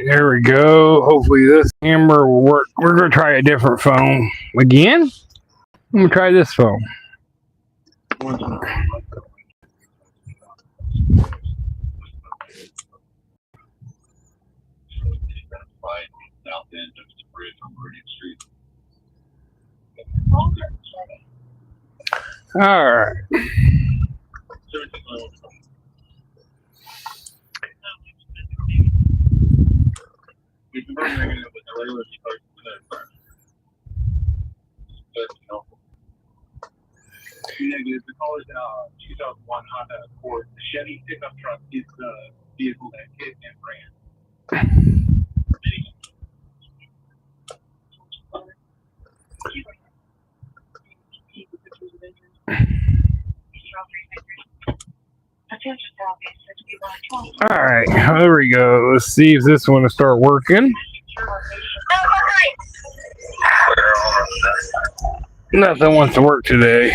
there we go. Hopefully this camera will work. We're going to try a different phone. Again? I'm going to try this phone. South end of the bridge on Meridian Street. All right. We've been running it with the regular cars today. Negative. The car is 2001 Honda Accord. The Chevy pickup truck is the vehicle that hit and ran. All right, there we go. Let's see if this one will start working. Nothing wants to work today.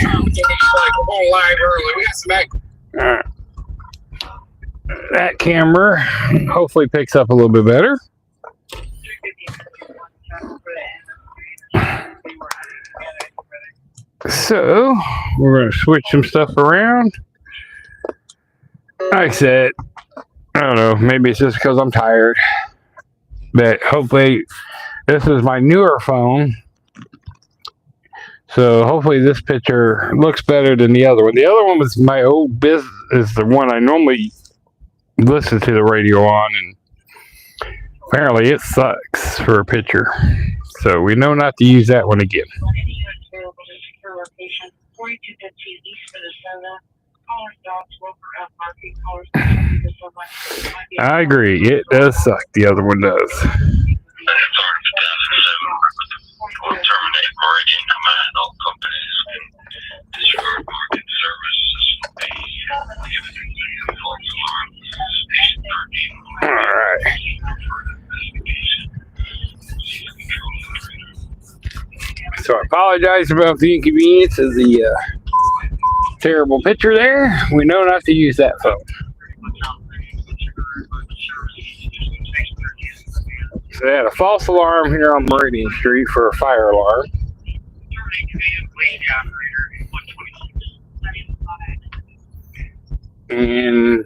Alright. That camera hopefully picks up a little bit better. So we're going to switch some stuff around. Like I said, I don't know, maybe it's just because I'm tired. But hopefully this is my newer phone. So hopefully this picture looks better than the other one. The other one was my old business, is the one I normally listen to the radio on, and apparently it sucks for a picture. So we know not to use that one again. I agree, it does suck. The other one does. Terminate Meridian command. All companies can disregard market services. All right. So I apologize about the inconvenience of the terrible picture there. We know not to use that phone. So they had a false alarm here on Meridian Street for a fire alarm. And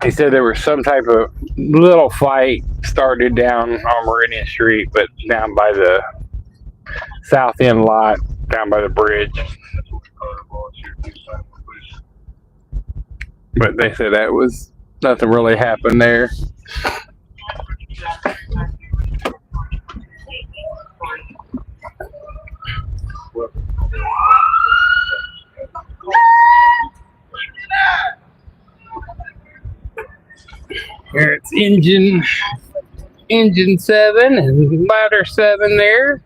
they said there was some type of little fight started down on Meridian Street, but down by the south end lot, down by the bridge. But they said that was nothing really happened there. Here it's engine 7 and ladder 7 there.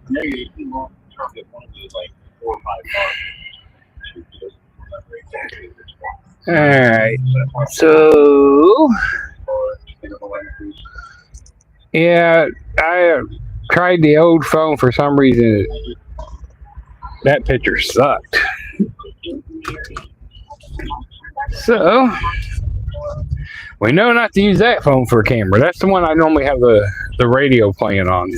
Alright, so yeah, I tried the old phone for some reason. That picture sucked. So we know not to use that phone for a camera. That's the one I normally have the radio playing on.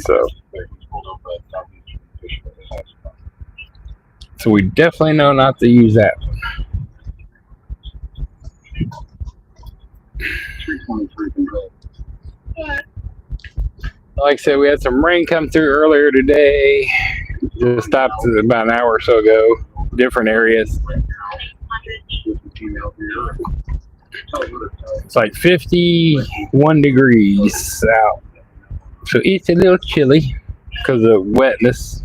So we definitely know not to use that one. Like I said, we had some rain come through earlier today. Just stopped about an hour or so ago. Different areas. It's like 51 degrees out. So it's a little chilly because of wetness.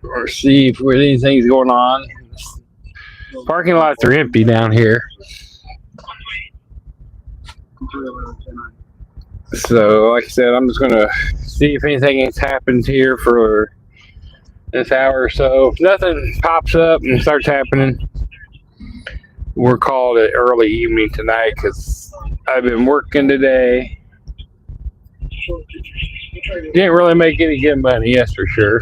Or see if there's anything's going on. Parking lots are empty down here. So, like I said, I'm just going to see if anything has happened here for this hour or so. If nothing pops up and starts happening, we're called it early evening tonight because I've been working today. Didn't really make any good money, yes, for sure.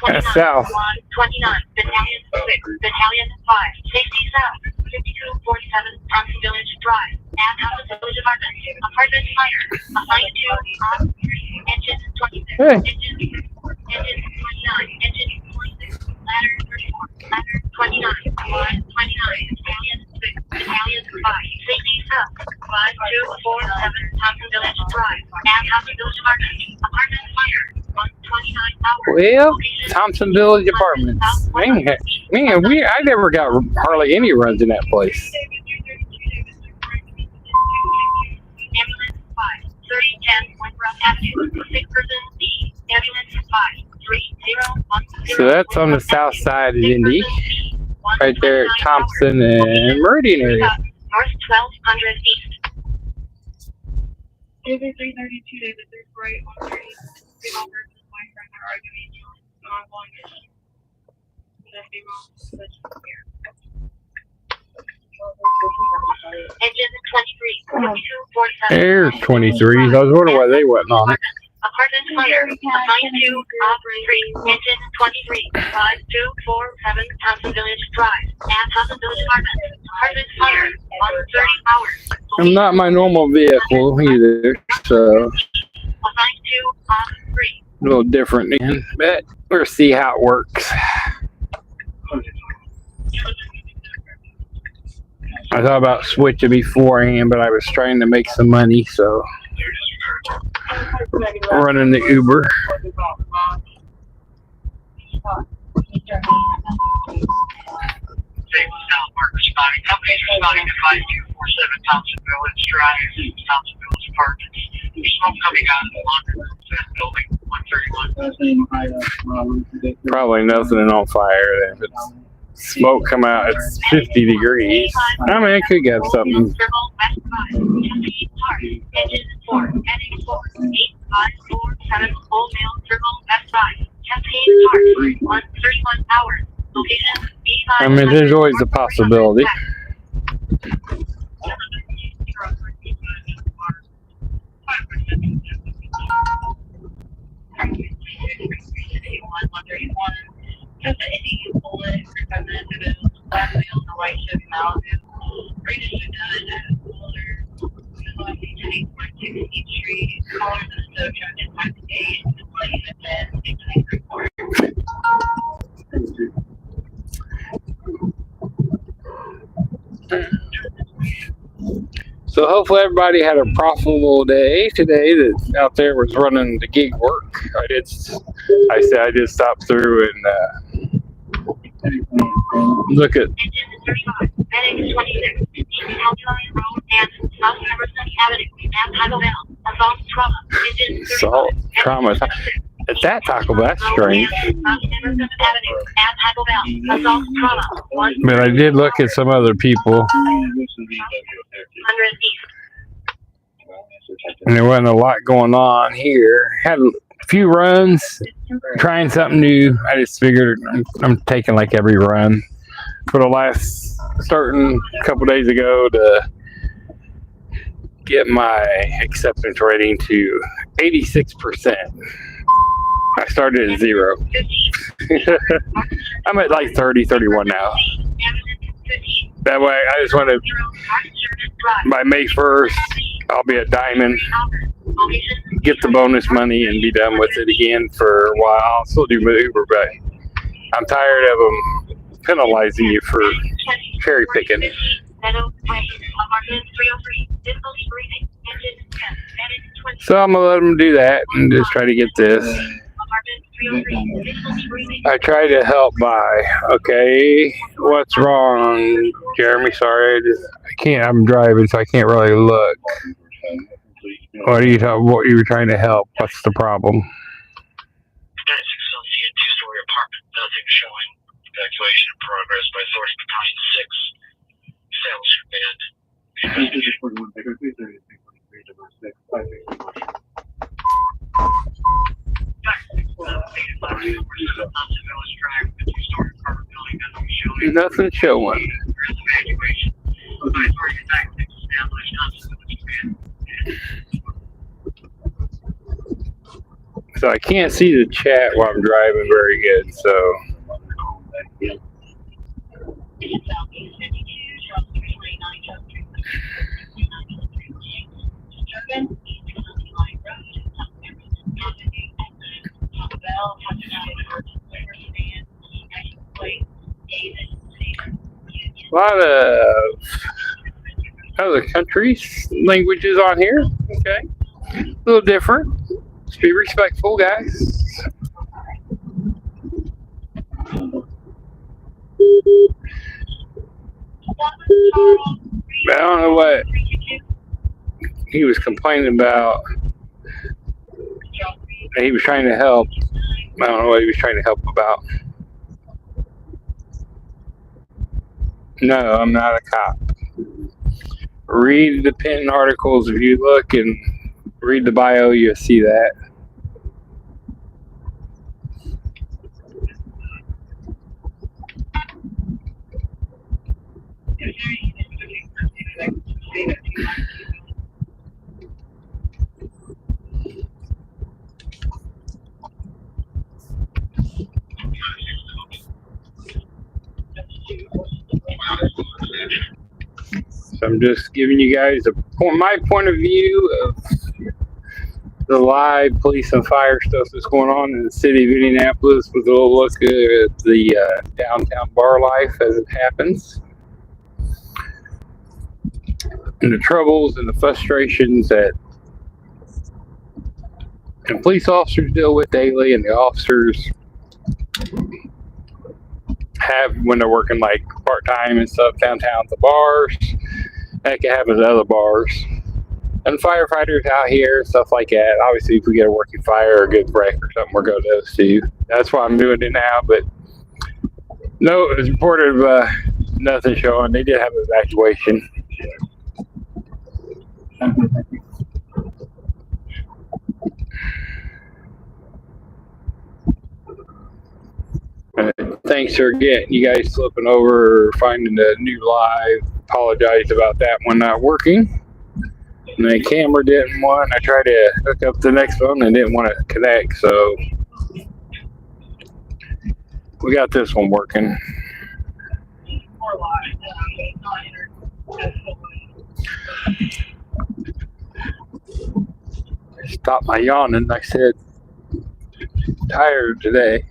That's south. 29, Battalion 6, Battalion 5, safety south, 5247, Thompson Village Drive, Adhouse Village Apartment, apartment fire, assigned to, engine 26, Hey. engine 29, engine 26, ladder 34, ladder 29, line 29, Battalion 6, Battalion 5, safety south, 5247, Thompson Village Drive, Adhouse Village Apartment, apartment fire, 129 hours. Well, Thompson Village Apartments. Man, I never got hardly any runs in that place. Ambulance 5, 3010 Wentworth Avenue, 6-person B, ambulance 5, 3010. So that's on the south side of Indy, right there at Thompson and Meridian area. North 1200 East. David 332, David 348, 130. Female versus boyfriend are arguing ongoing issue. The female is here. Engine 23, 5247. There's 23s. I was wondering why they wasn't on it. Apartment fire, assigned to Operator, engine 23, 5247, Thompson Village Drive, and Thompson Village Apartment, apartment fire, 130 hours. I'm not my normal vehicle either, so Assigned to Operator. a little different then, but we'll see how it works. I thought about switching beforehand, but I was trying to make some money, so running the Uber. Companies responding to 5247 Thompson Village Drive, Thompson Village Apartments. There's smoke coming out of the laundry room to that building, 131. Probably nothing on fire there. If it's smoke come out, it's 50 degrees. I mean, it could get something. Engine 4, heading 4, 8547, Old Mill Circle West 5, Cascade Park, 131 hours. Location B5. I mean, there's always a possibility. Just the Indy bullet for 5 minutes ago. Black wheel on the white Chevy Malibu. Rated to done at a cooler. Velocity to 8.6 each street. Smaller than a tow truck in 5 to 8. The money in the 10. 6 report. So hopefully everybody had a profitable day today that out there was running the gig work. I said I just stopped through and look at Engine 35, heading 26, East Alpine Road and South Emerson Avenue, and Taco Bell, Assault Trauma. Engine 35, salt trauma. At that Taco Bell, that's strange. South Emerson Avenue, and Taco Bell, Assault Trauma. But I did look at some other people, 100 East. and there wasn't a lot going on here. Had a few runs, trying something new. I just figured I'm taking like every run for the last, starting a couple days ago to get my acceptance rating to 86%. I started at 0. I'm at like 30, 31 now. That way, I just want to, by May 1st, I'll be at Diamond, get the bonus money, and be done with it again for a while. I'll still do my Uber, but I'm tired of them penalizing you for cherry picking. So I'm gonna let them do that and just try to get this. I try to help by, okay, what's wrong, Jeremy? Sorry, I can't, I'm driving, so I can't really look. What are you what you were trying to help? What's the problem? 36 Celsius, 2-story apartment, nothing showing. Evacuation in progress by Source Battalion 6. Sales command. Nothing showing. So I can't see the chat while I'm driving very good. So a lot of other countries, languages on here. Okay, a little different. Just be respectful, guys. I don't know what he was complaining about. He was trying to help. I don't know what he was trying to help about. No, I'm not a cop. Read the pin articles. If you look and read the bio, you'll see that. So I'm just giving you guys my point of view of the live police and fire stuff that's going on in the city of Indianapolis, with a little look at the downtown bar life as it happens, and the troubles and the frustrations that the police officers deal with daily, and the officers have when they're working like part-time and stuff downtown at the bars. That can happen at other bars. And firefighters out here and stuff like that. Obviously, if we get a working fire or a good wreck or something, we're going to those too. That's why I'm doing it now. But no, it was reported of nothing showing. They did have an evacuation. Thanks for getting you guys slipping over, finding the new live. Apologize about that one not working. And the camera didn't want. I tried to hook up the next one and didn't want to connect, so we got this one working. Stop my yawning. I said tired today.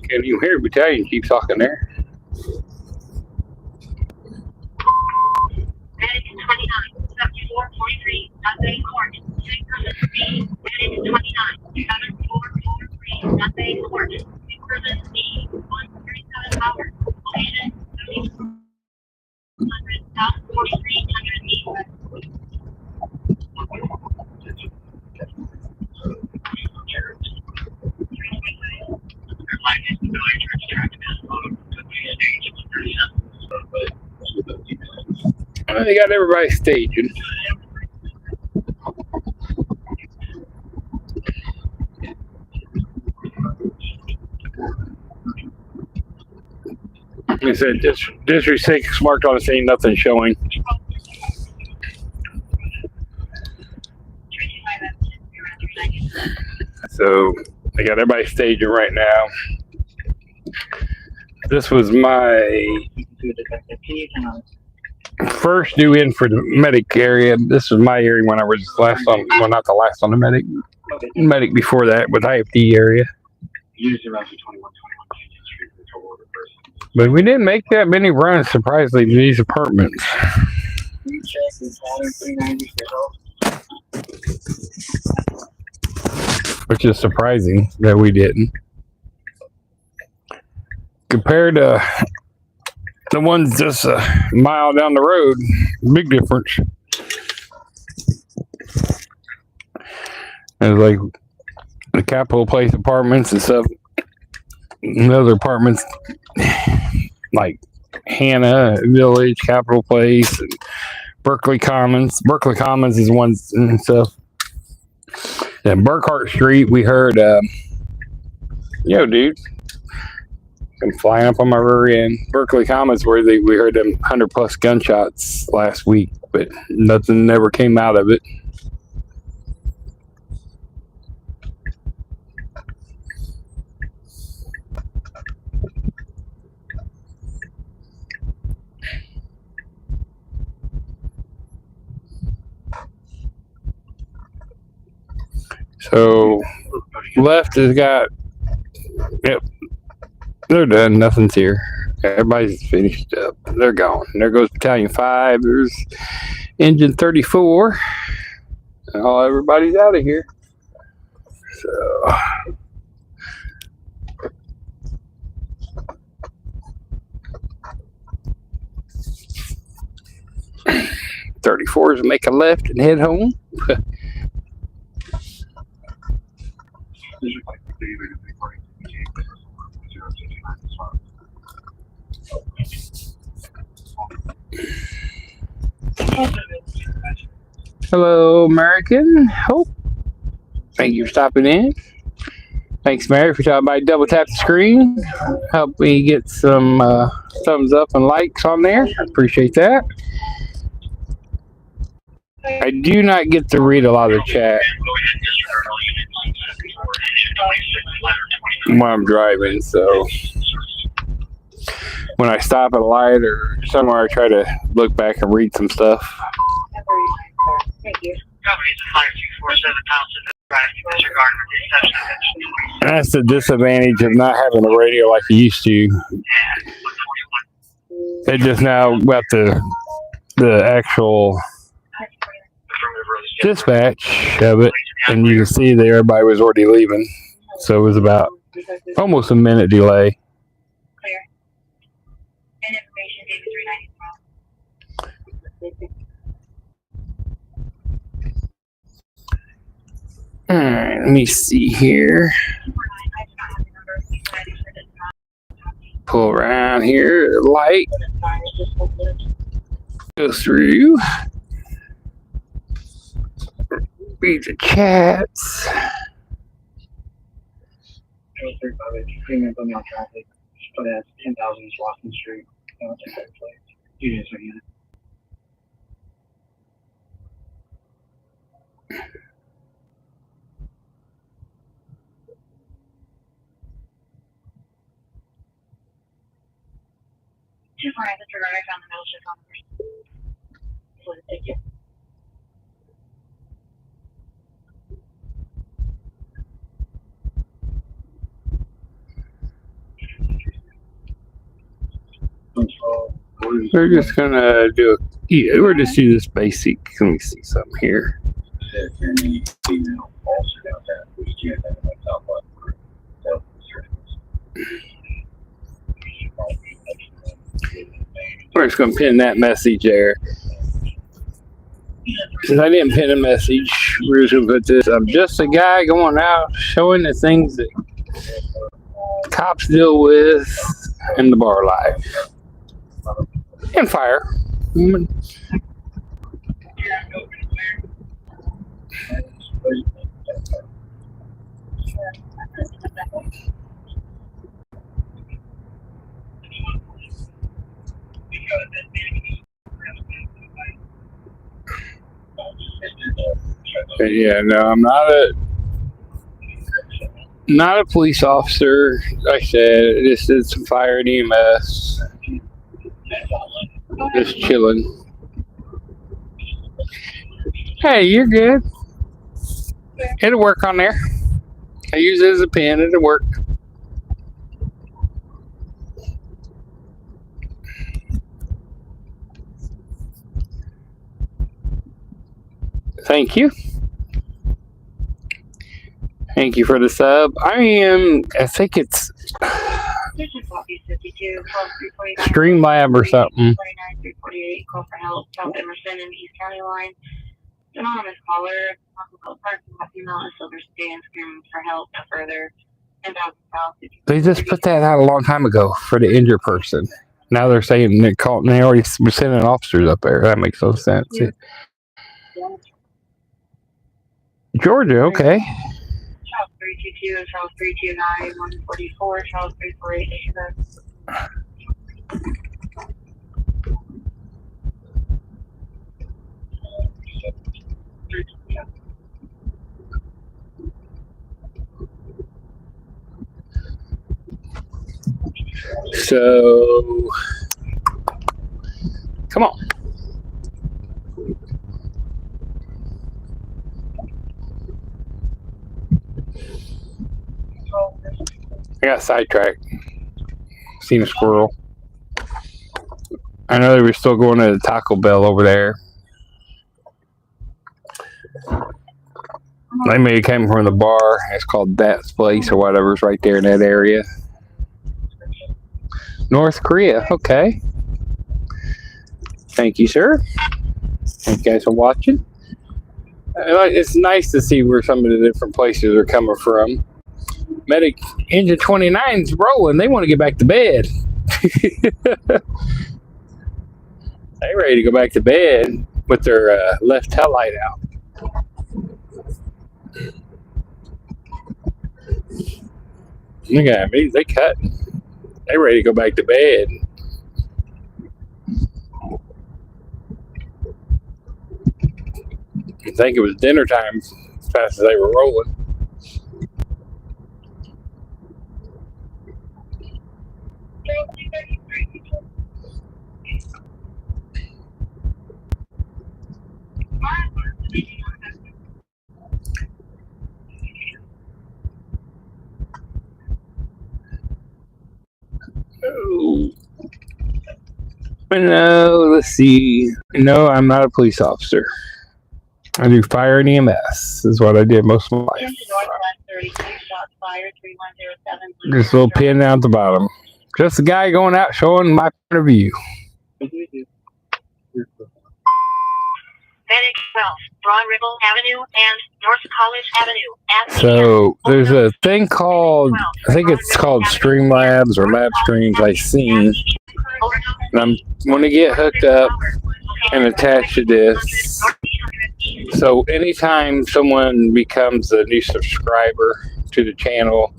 Can you hear battalion keep talking there? Medic 29, 7443, Sunday Court, 6% B. Medic 29, 7443, Sunday Court, 6% B. 137 hours. Location 700 South 4300 B. They got everybody staging. He said, District 6 marked on the scene, nothing showing. So they got everybody staging right now. This was my first due in for the medic area. This was my area when I was last on, well, not the last on the medic. Medic before that with IFD area. But we didn't make that many runs, surprisingly, to these apartments. Which is surprising that we didn't. Compared to the ones just a mile down the road, big difference. It's like the Capitol Place apartments and stuff. And other apartments like Hannah Village, Capitol Place, and Berkeley Commons. Berkeley Commons is one and stuff. And Burkhart Street, we heard, yo, dude, I'm flying up on my rear end. Berkeley Commons, where we heard them 100+ gunshots last week, but nothing ever came out of it. So left has got, yep, they're done. Nothing's here. Everybody's finished up. They're gone. There goes Battalion 5. There's Engine 34. Oh, everybody's out of here. So 34s make a left and head home. Hello, American Hope. Thank you for stopping in. Thanks, Mary, for stopping by. Double tap the screen. Help me get some thumbs up and likes on there. I appreciate that. I do not get to read a lot of the chat while I'm driving, so when I stop at a light or somewhere, I try to look back and read some stuff. Thank you. That's the disadvantage of not having a radio like you used to. It just now got the actual dispatch of it, and you can see that everybody was already leaving. So it was about almost a minute delay. Clear. And information David 394. Alright, let me see here. Pull around here, light. Go through. Read the chats. Premium on traffic, but at 10,000 East Washington Street. You just are unit. Two fine, Mr. Ryan, I found the middle shift on the first. Thank you. We're just gonna do we're just do this basic. Let me see something here. We're just gonna pin that message there. Since I didn't pin a message, we're just gonna put this. I'm just a guy going out showing the things that cops deal with in the bar life. And fire. Yeah, no, I'm not a police officer. Like I said, I just did some fire and EMS. Just chilling. Hey, you're good. It'll work on there. I use it as a pen. It'll work. Thank you. Thank you for the sub. I think it's Streamlab or something. 348, call for help. South Emerson and East County line. Anonymous caller. Parking lot female in Silver Stand screaming for help. No further. 10,000 south. They just put that out a long time ago for the injured person. Now they're saying they already were sending officers up there. That makes no sense. Yeah. Georgia, okay. Charles 322, Charles 329, 144, Charles 348. So, come on. I got sidetracked. Seen a squirrel. I know they were still going to the Taco Bell over there. They may have came from the bar. It's called That's Place or whatever's right there in that area. North Korea, okay. Thank you, sir. Thank you guys for watching. It's nice to see where some of the different places are coming from. Medic Engine 29's rolling. They want to get back to bed. They ready to go back to bed with their left tail light out. Look at me. They cut. They ready to go back to bed. I think it was dinner time as fast as they were rolling. Oh. No, let's see. No, I'm not a police officer. I do fire and EMS. Is what I did most of my life. This little pin down at the bottom. Just a guy going out showing my point of view. Medic 12, Broad Ripple Avenue and North College Avenue. So there's a thing called, I think it's called Streamlabs or Lab Streams I've seen. And I'm going to get hooked up and attached to this. So anytime someone becomes a new subscriber to the channel,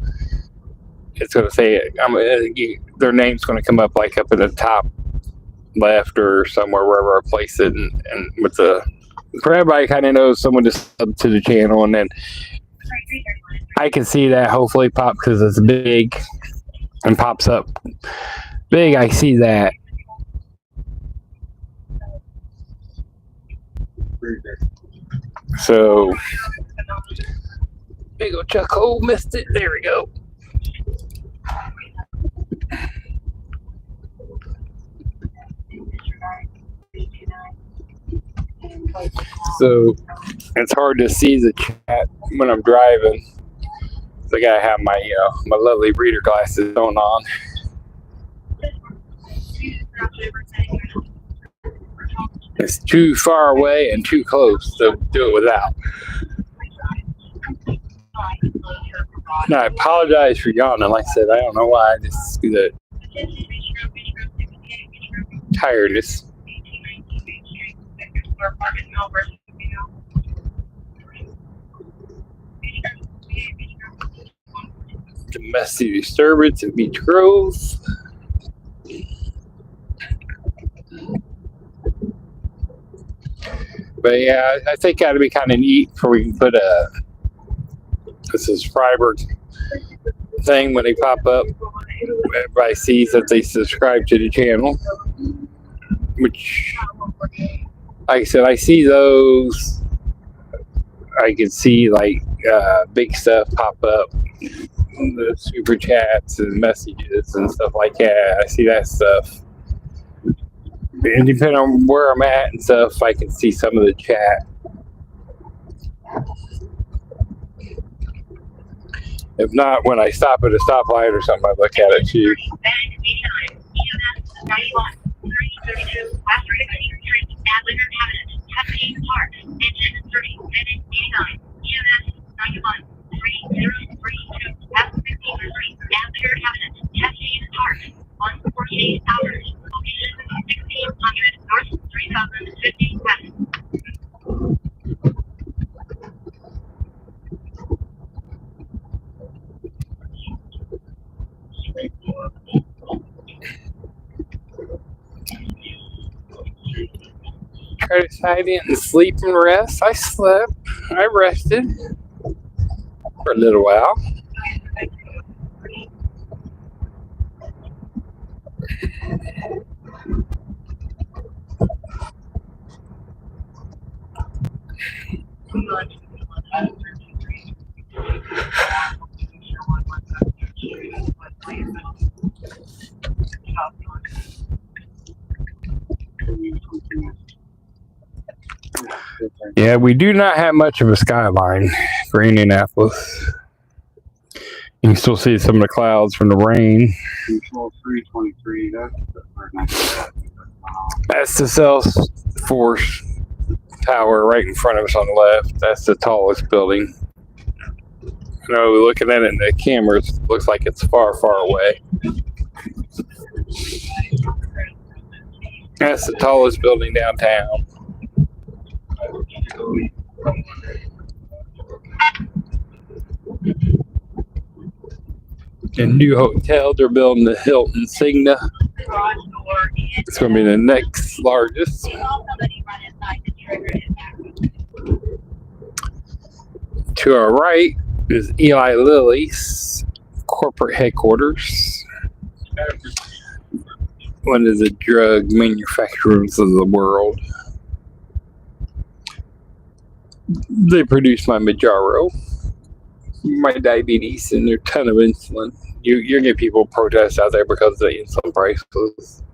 it's going to say their name's going to come up like up in the top left or somewhere wherever I place it, and with the for everybody kind of knows someone just subbed to the channel, and then I can see that hopefully pop because it's big and pops up big. I see that. So big old Chuck hole, missed it. There we go. So it's hard to see the chat when I'm driving. So I gotta have my my lovely reader glasses on. It's too far away and too close to do it without. No, I apologize for yawning. Like I said, I don't know why. I just do that tiredness. Domestic disturbance in Beach Grove. But yeah, I think that'd be kind of neat for we can put a subscriber thing when they pop up. Everybody sees that they subscribe to the channel, which, like I said, I see those. I can see like big stuff pop up, the super chats and messages and stuff like that. I see that stuff. And depending on where I'm at and stuff, I can see some of the chat. If not, when I stop at a stoplight or something, I look at it too. I didn't sleep and rest. I slept. I rested for a little while. Yeah, we do not have much of a skyline for Indianapolis. You can still see some of the clouds from the rain. Control 323, That's the Salesforce tower right in front of us on the left. That's the tallest building. You know, looking at it in the cameras, it looks like it's far, far away. That's the tallest building downtown. A new hotel, they're building the Hilton Signa. It's going to be the next largest. To our right is Eli Lilly's corporate headquarters. One of the drug manufacturers of the world. They produce my Mounjaro, my diabetes, and their ton of insulin. You get people protest out there because of the insulin prices.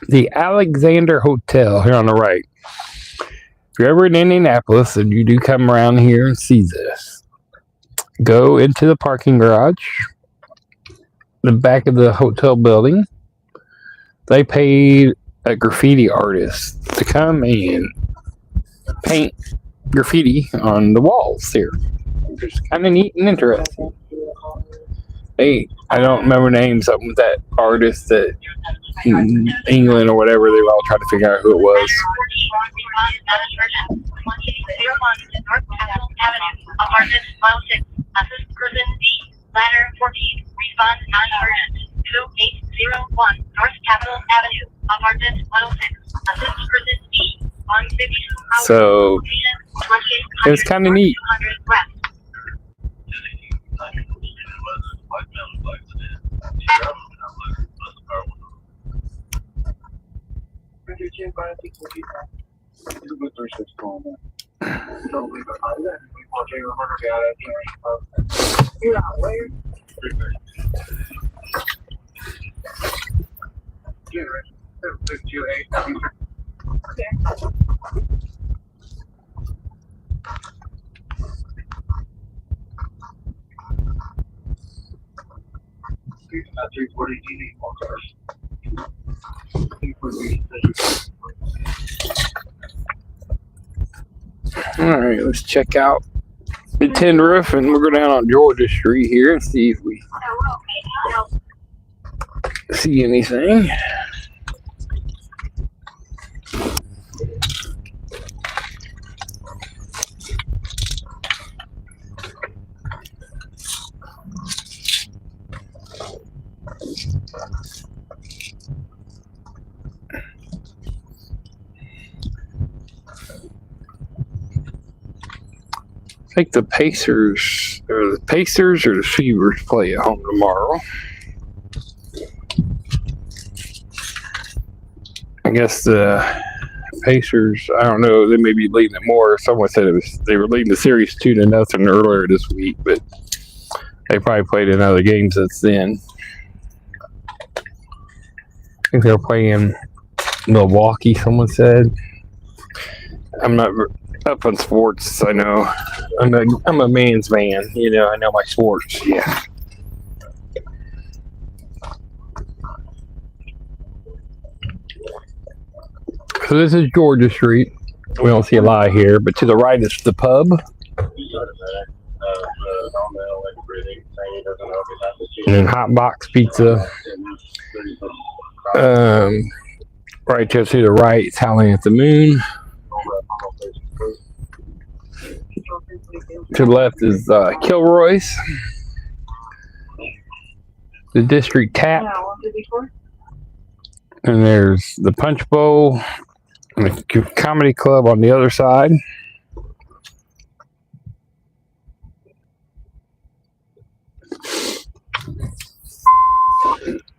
The Alexander Hotel here on the right. If you're ever in Indianapolis and you do come around here and see this, go into the parking garage, the back of the hotel building. They paid a graffiti artist to come and paint graffiti on the walls here. It's kind of neat and interesting. Hey, I don't remember names of that artist that in England or whatever, they were all trying to figure out who it was. Apartment 106, assist person D, ladder 14, response non-urgent, 2801, North Capitol Avenue, apartment 106, assist person D, 152. So, it's kind of neat. Alright, let's check out the tin roof, and we'll go down on Georgia Street here and see if we see anything. I think the Pacers or the Fever play at home tomorrow. I guess the Pacers, I don't know, they may be leading it more. Someone said they were leading the series 2-0 earlier this week, but they probably played another game since then. I think they're playing Milwaukee, someone said. I'm not up on sports, I know. I'm a man's man, you know, I know my sports, yeah. So this is Georgia Street. We don't see a lot here, but to the right is the pub. And then Hot Box Pizza. Right there to the right is Howling at the Moon. To the left is Kilroy's. The District Tap. And there's the Punch Bowl and the Comedy Club on the other side.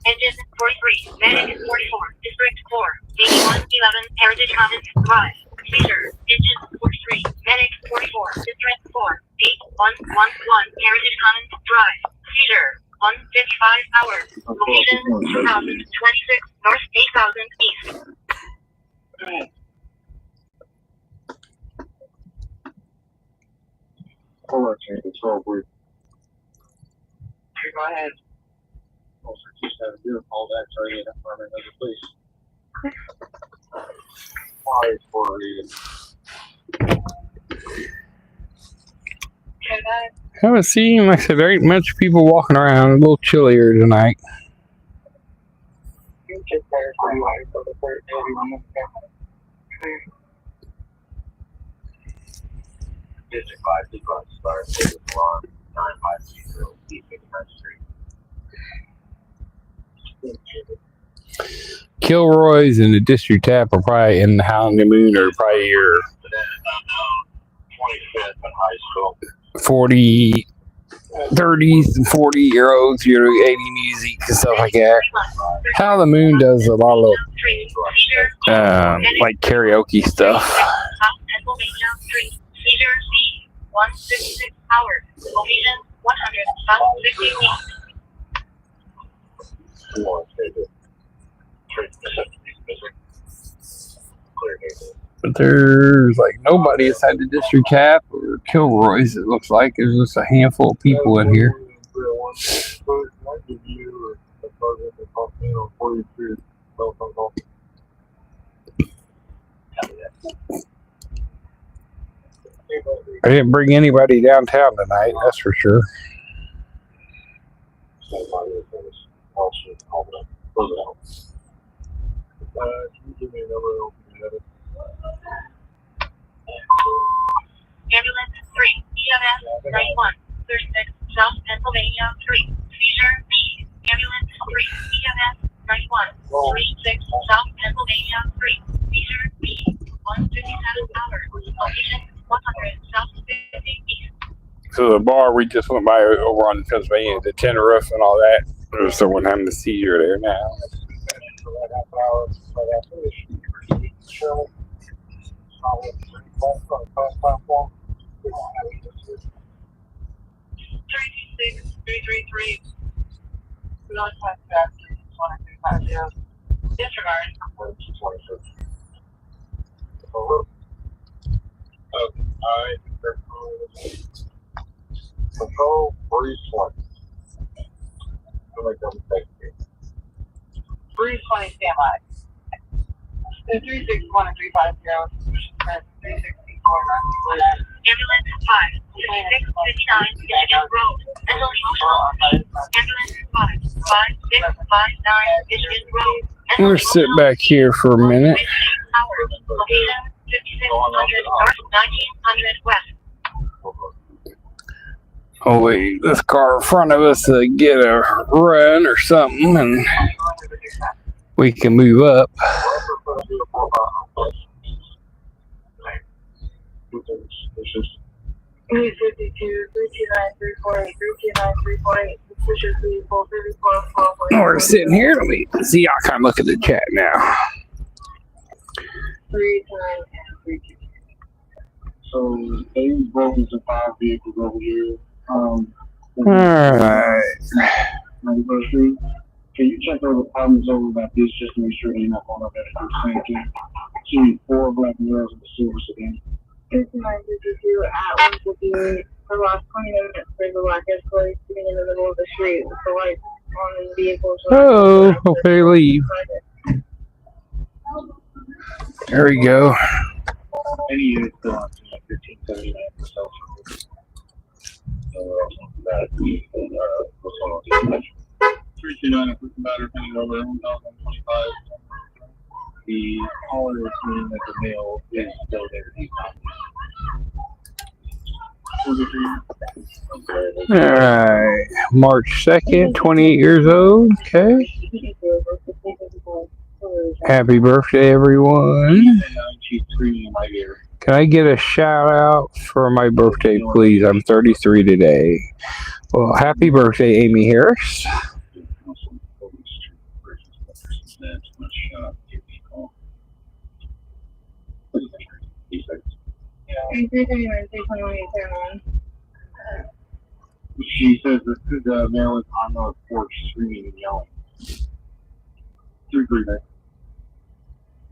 Engine 43, Medic 44, District 4, 8111, Heritage Commons Drive. Seizure. Engine 43, Medic 44, District 4, 8111, Heritage Commons Drive. Seizure. 1:55 hours. Location 2026 North 8000 East. Hold on, change it's all weird. Go ahead. Also, just have to do all that so you don't find another place. Why for a reason? Haven't seen, like I said, there ain't much people walking around. A little chillier tonight. District 5 sequence starts with alarm 950 East 59th Street. Kilroy's and the District Tap are probably in the Howling at the Moon, or probably your 25th in high school. 40, 30s and 40-year-olds, your 80 music and stuff like that. Howling at the Moon does a lot of like karaoke stuff. Pennsylvania Street. Seizure C. 156 hours. Location 100 South 50 But there's like nobody inside the District Tap or Kilroy's, it looks like. There's just a handful of people in here. I didn't bring anybody downtown tonight, that's for sure. Ambulance 3. EMS 91. 36 South Pennsylvania 3. Seizure B. Ambulance 3. EMS 91. 36 South Pennsylvania 3. Seizure B. 157 hours. Location 100 South 50 East. So the bar we just went by over on Pennsylvania, the tin roof and all that, there's someone having a seizure there now. 36333. Northwest Baptist 1350. Disregard. Control, Fri Sat. 320 stand by. 361 and 350. 364. Ambulance 5. 5659 Michigan Road. Mental emotional. Ambulance 5. 5659 Michigan Road. I'm gonna sit back here for a minute. Location 5600 North 1900 West. Oh wait, this car in front of us to get a run or something, and we can move up. 352, 329, 348, 329, 348, suspicious vehicle, 34, We're sitting here. Let me see. Y'all kind of look at the chat now. 39 and 32. So they broke into 5 vehicles over here. Alright. Can you check over the problems over about this just to make sure they're not going up at the same time? See 4 black males in the silver sedan. 5952 at 158. For the last 20 minutes, there's a black Escalade sitting in the middle of the street with the lights on the vehicle. Oh, hope they leave. There we go. Any unit still on 1579 for self. That what's on 329 if it's matter pending over 1,025. The caller is saying that the mail is still there. Alright. March 2nd, 28 years old. Okay. Happy birthday, everyone. Can I get a shout out for my birthday, please? I'm 33 today. Well, happy birthday, Amy Harris. She says that the mail is on the porch screaming and yelling. 339.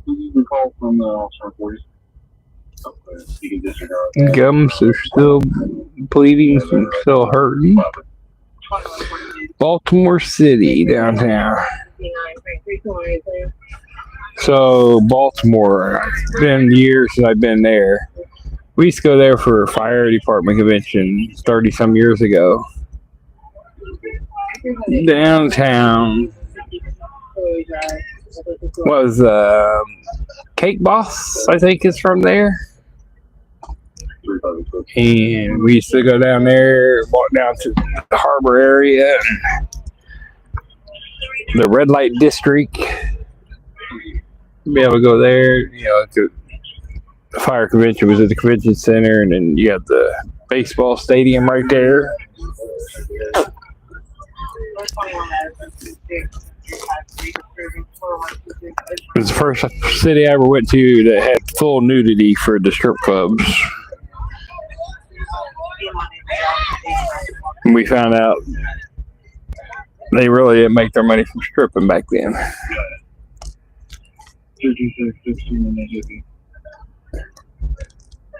You can call from the officer voice. You can disregard. Gums are still bleeding, still hurting. Baltimore City, downtown. So, Baltimore, it's been years since I've been there. We used to go there for a fire department convention 30-some years ago. Downtown was Cake Boss, I think, is from there. And we used to go down there, walk down to the harbor area, and the red light district. Be able to go there, you know, to the fire convention was at the convention center, and then you have the baseball stadium right there. It was the first city I ever went to that had full nudity for the strip clubs. And we found out they really didn't make their money from stripping back then. 3616 and they give you.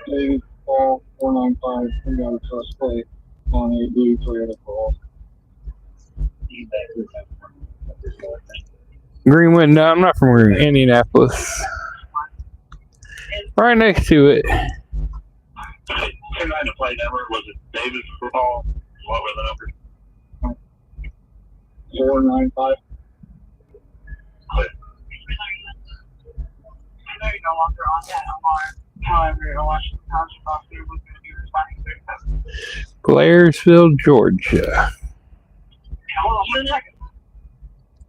David call 495. We got a suspect on a blue Toyota Corolla. Greenwood, no, I'm not from Indianapolis. Right next to it. Tonight the plate number was it David call? What were the numbers? 495. I know you're no longer on that alarm. However, a Washington Township officer was going to be responding to it. Blairsville, Georgia. Hold on 1 second.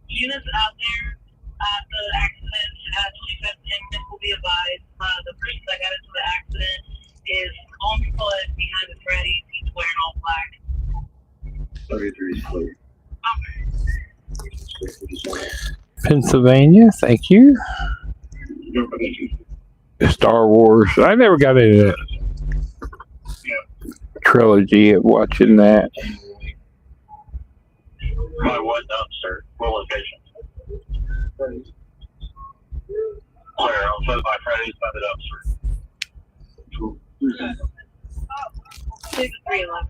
Units out there at the accident at 215 will be advised. The person that got into the accident is on foot behind the Freddy. He's wearing all black. 33 is clear. Okay. Pennsylvania, thank you. Star Wars. I never got into that trilogy of watching that. My what dumpster? What location? Where? I'll put my Freddy's by the dumpster. 311.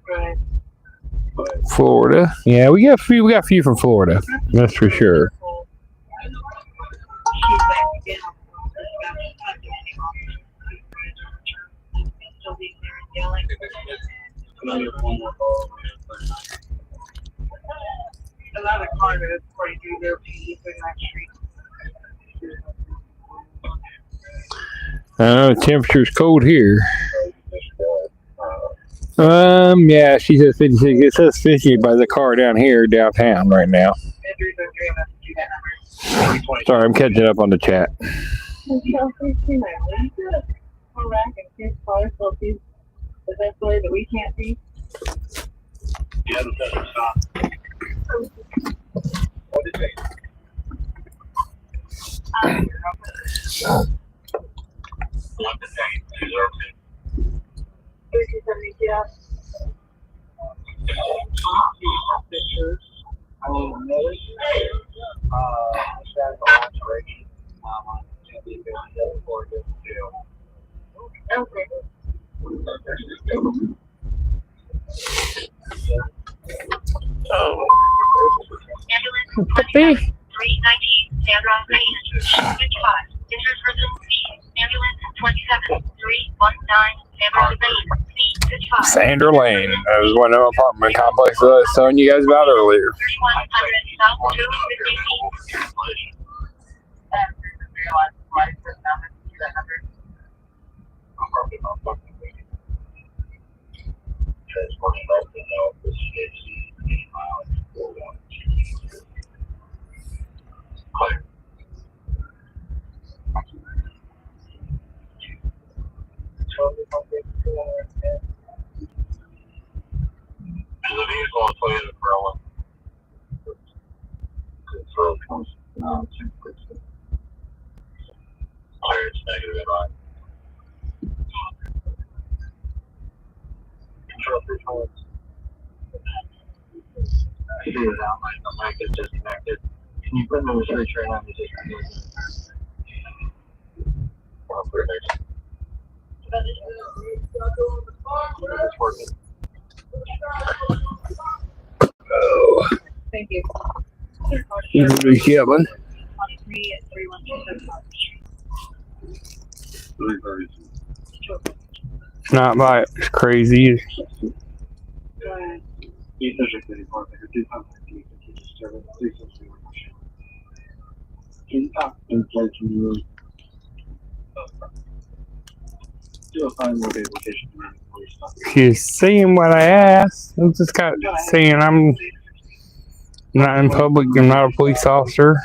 Right. Florida. Yeah, we got a few from Florida. That's for sure. Another car that is 43 street. I know the temperature's cold here. Yeah, she says 56. It says 50 by the car down here, downtown right now. Sorry, I'm catching up on the chat. Is that the way that we can't see? Yeah, the doesn't stop. What did they? 3272. I will notice. That's the alteration. Okay. Ambulance 319 Sandra Lane, 55. Injured person C. Ambulance 27319. Ambulance C. 55. Sandra Lane. That was one of the apartment complexes I was telling you guys about earlier. 3100 South 250 feet. Can you put me with search right now? It's working. Oh, Thank you. he's a big Kevin. 23 at 31275. Not by it's crazy. She's seeing what I asked. I'm just kind of saying I'm not in public. I'm not a police officer.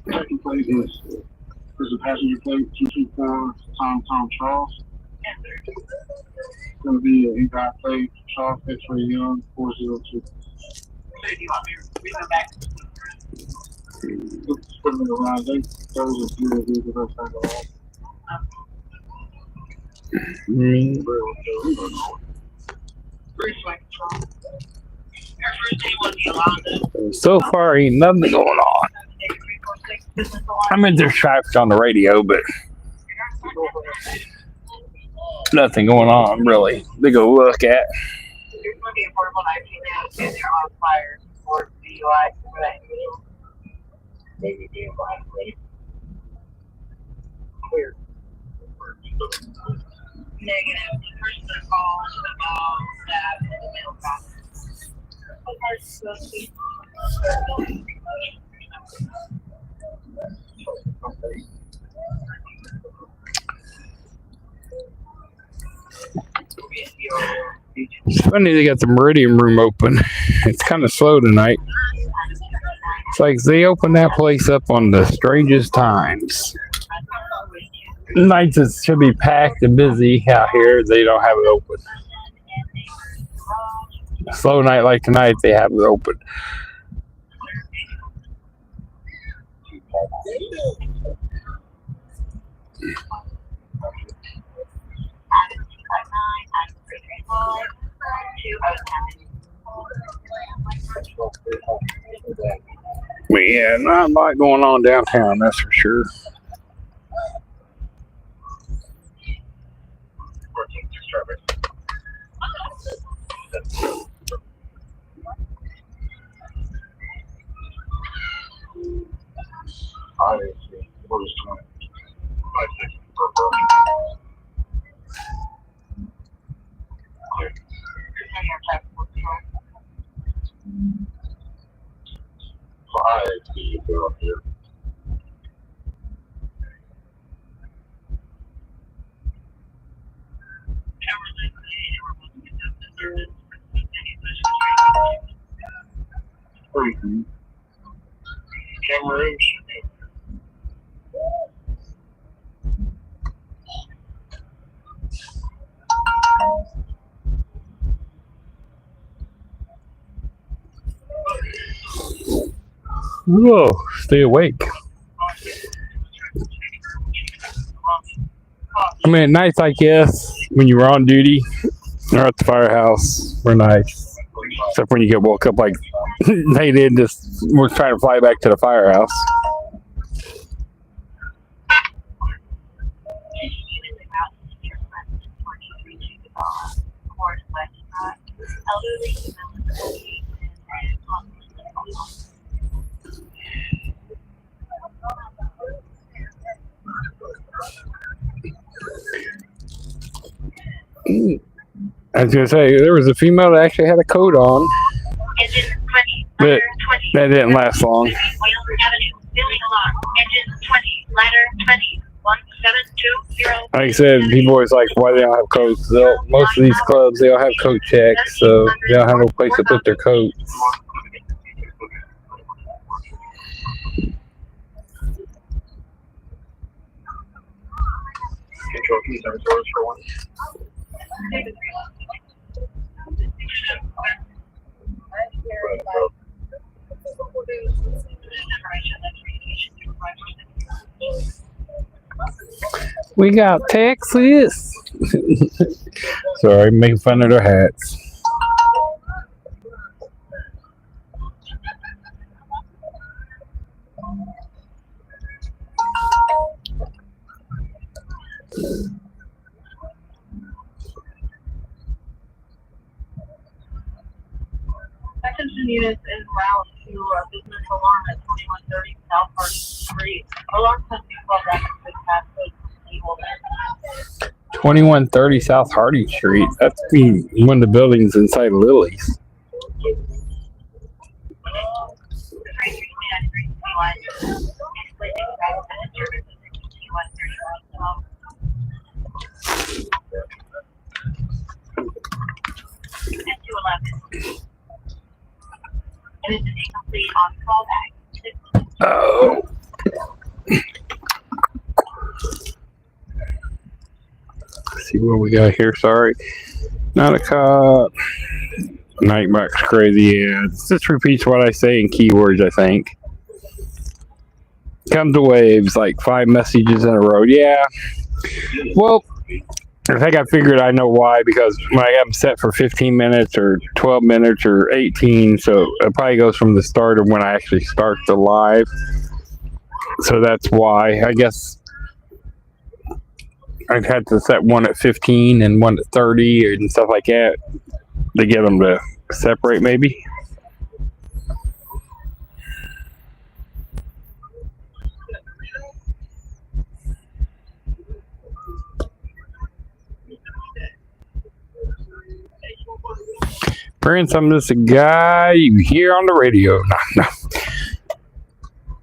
Second plate is a passenger plate 224 Tom Charles. It's going to be an in-drive plate Charles X-Ray Young 402. Swimming around, those are few of these that are So far, ain't nothing going on. I mean, there's traffic on the radio, but nothing going on really to go look at. There's going to be a portable knife and they're on fire for DUI for that individual. Maybe DUI, ready? Clear. Negative. The person that calls about that in the mailbox. What part is supposed to be? It's funny they got the Meridian room open. It's kind of slow tonight. It's like they open that place up on the strangest times. Nights it should be packed and busy out here. They don't have it open. A slow night like tonight, they have it open. But yeah, not a lot going on downtown, that's for sure. Whoa, stay awake. I mean, at nights like this, when you were on duty or at the firehouse, were nice. Except when you get woke up like they did, just we're trying to fly back to the firehouse. elderly disability and I was gonna say there was a female that actually had a coat on, Engine 20, but ladder 20. that didn't last long. Wales Avenue, building alarm. Engine 20, ladder 20, 1720. Like I said, people always like why they don't have coats. Most of these clubs they don't have coat checks, so they don't have no place to put their coats. Control keys on doors for one. We got Texas. Sorry, making fun of their hats. Attention units en route to business alarm at 2130 South Park Street. Alarm company 12 rapid pass code 2130 South Hardy Street. That's one of the buildings inside Lily's. It is an incomplete on callback. Oh. Let's see what we got here. Sorry. Not a cop. Nightbox crazy. Yeah. This just repeats what I say in keywords, I think. Comes to waves, like 5 messages in a row. Yeah. Well, I think I figured I know why, because when I have them set for 15 minutes or 12 minutes or 18, so it probably goes from the start of when I actually start the live. So that's why. I guess I've had to set one at 15 and one at 30 and stuff like that to get them to separate, maybe. Prince, I'm just a guy you hear on the radio. No.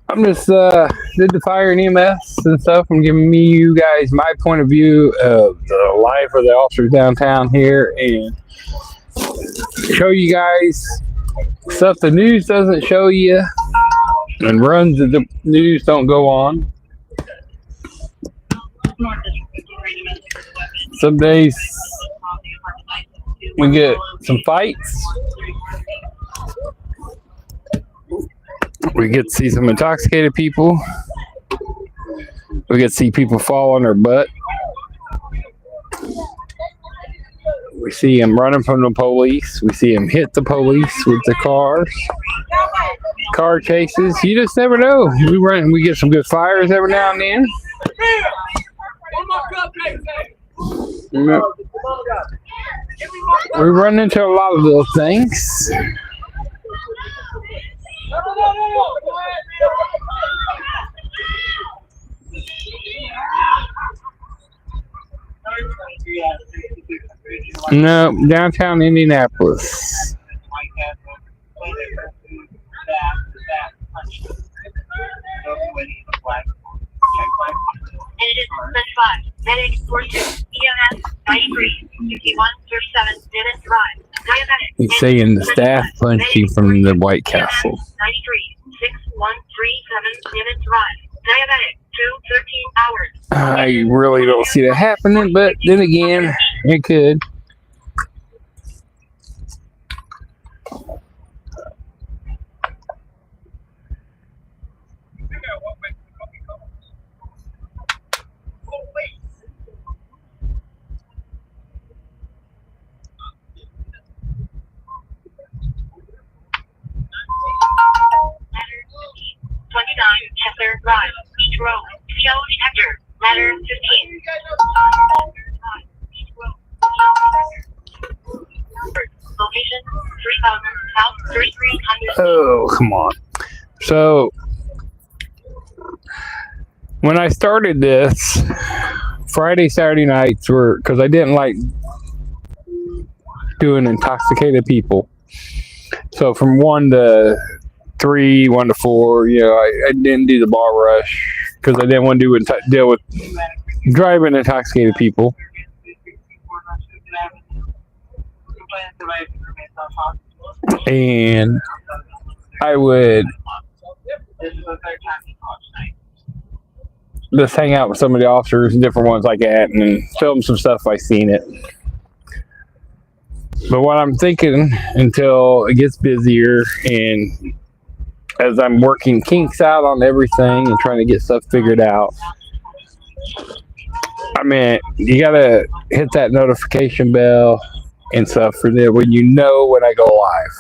I'm just did the fire and EMS and stuff. I'm giving you guys my point of view of the life of the officers downtown here and show you guys stuff the news doesn't show you and runs that the news don't go on. Some days we get some fights. We get to see some intoxicated people. We get to see people fall on their butt. We see them running from the police. We see them hit the police with the cars. Car chases. You just never know. We get some good fires every now and then. We run into a lot of little things. No, downtown Indianapolis. And it is 5. Medic 42. EMS 93. 5137 Dennis Drive. Diabetic. He's saying the staff punched you from the White Castle. 93. 6137 Dennis Drive. Diabetic. 13 hours. I really don't see that happening, but then again, it could. Chester Drive, Beach Road, Shell Detector, Ladder 15. Beach Road. South 300. Oh, come on. So, when I started this, Friday, Saturday nights were, because I didn't like doing intoxicated people. So from 1 to 3, 1 to 4, you know, I didn't do the bar rush because I didn't want to deal with driving intoxicated people. And I would just hang out with some of the officers and different ones like that and film some stuff if I seen it. But what I'm thinking until it gets busier and as I'm working kinks out on everything and trying to get stuff figured out, I mean, you gotta hit that notification bell and stuff for that when you know when I go live.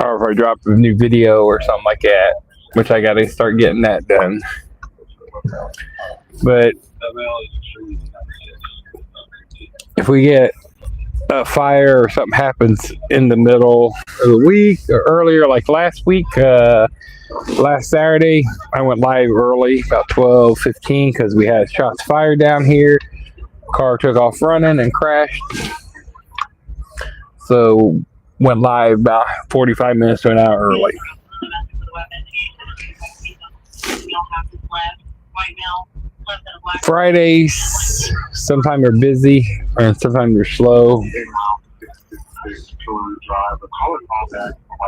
Or if I drop a new video or something like that, which I gotta start getting that done. But if we get a fire or something happens in the middle of the week or earlier, like last week, last Saturday, I went live early, about 12:15, because we had shots fired down here. Car took off running and crashed. So went live about 45 minutes to an hour early. Fridays, sometimes they're busy and sometimes they're slow.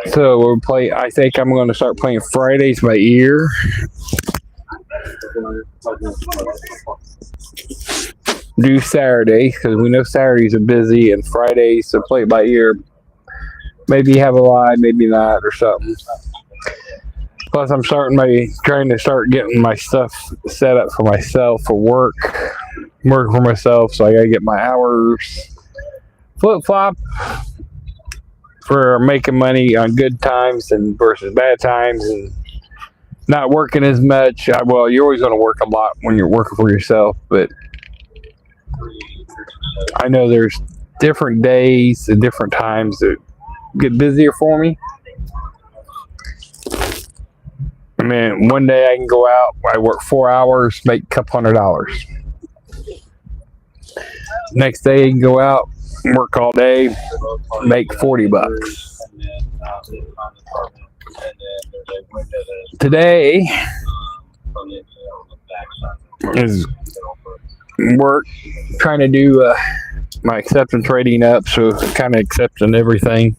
So we'll play. I think I'm going to start playing Fridays by ear. Do Saturdays because we know Saturdays are busy, and Fridays to play it by ear. Maybe have a live, maybe not, or something. Plus, I'm trying to start getting my stuff set up for myself for work for myself. So I gotta get my hours flip flop for making money on good times and versus bad times, and not working as much. Well, you're always gonna work a lot when you're working for yourself, but I know there's different days and different times that get busier for me. I mean, one day I can go out, I work 4 hours, make a couple $100. Next day I can go out, work all day, make $40. Today is work, trying to do my acceptance rating up, so kind of accepting everything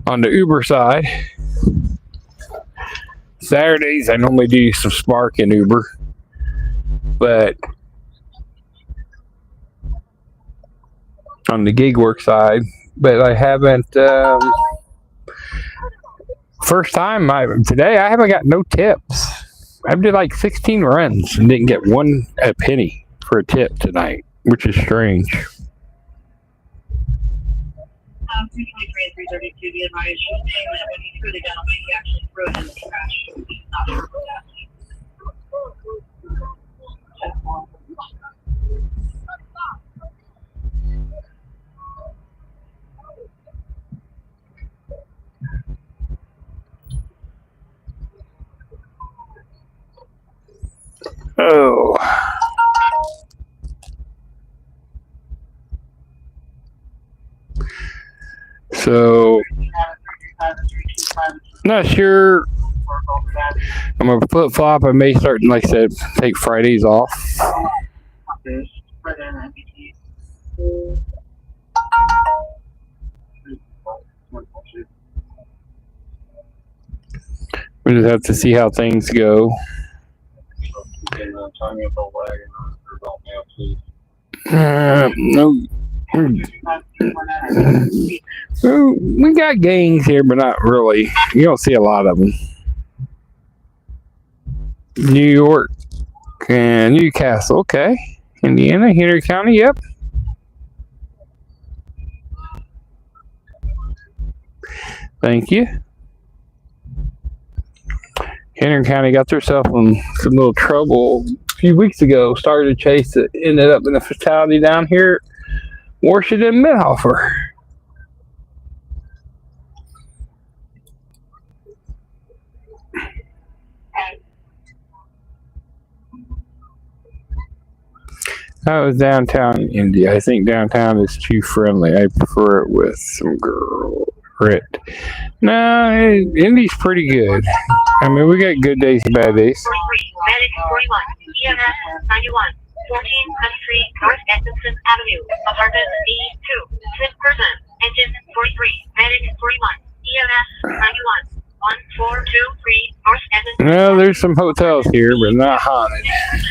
on the Uber side. Saturdays, I normally do some Spark and Uber, but on the gig work side, but I haven't, first time today, I haven't got no tips. I did like 16 runs and didn't get a penny for a tip tonight, which is strange. 323 and 332, the advisor saying that when he threw the gun away, he actually threw it in the trash. He's not sure what that means. Oh. So, not sure. I'm gonna flip flop. I may start, like I said, take Fridays off. We just have to see how things go. No. We got gangs here, but not really. You don't see a lot of them. New York and Newcastle, okay. Indiana, Henry County, yep. Thank you. Henry County got themselves in some little trouble a few weeks ago. Started a chase that ended up in a fatality down here. Washington Midhofer. That was downtown Indy. I think downtown is too friendly. I prefer it with some girl. Grit. No, Indy's pretty good. I mean, we got good days and bad days. 43, Medic 41, EMS 91, 1423 North Edmondson Avenue, apartment D2, sick person, engine 43, Medic 41, EMS 91, 1423 North Edmondson. No, there's some hotels here, but not haunted. 19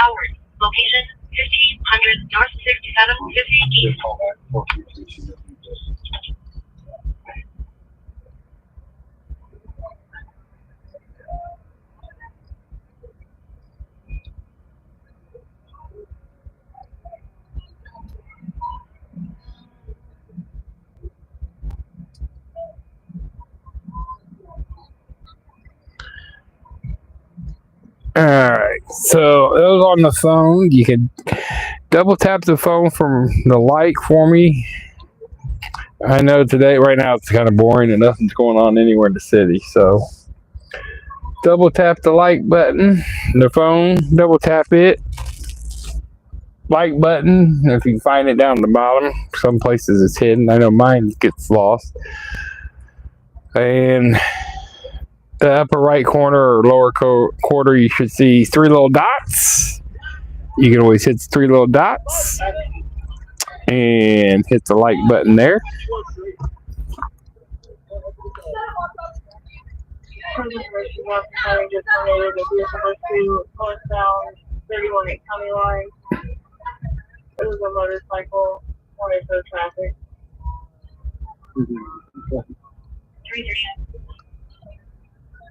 hours, location 1500 North 6750 East. Alright, so it was on the phone. You could double tap the phone from the like for me. I know today, right now, it's kind of boring and nothing's going on anywhere in the city. So double tap the like button, the phone, double tap it. Like button, if you find it down the bottom. Some places it's hidden. I know mine gets lost. And the upper right corner or lower quarter, you should see 3 little dots. You can always hit the 3 little dots and hit the like button there. County line. It was a motorcycle wanted to traffic.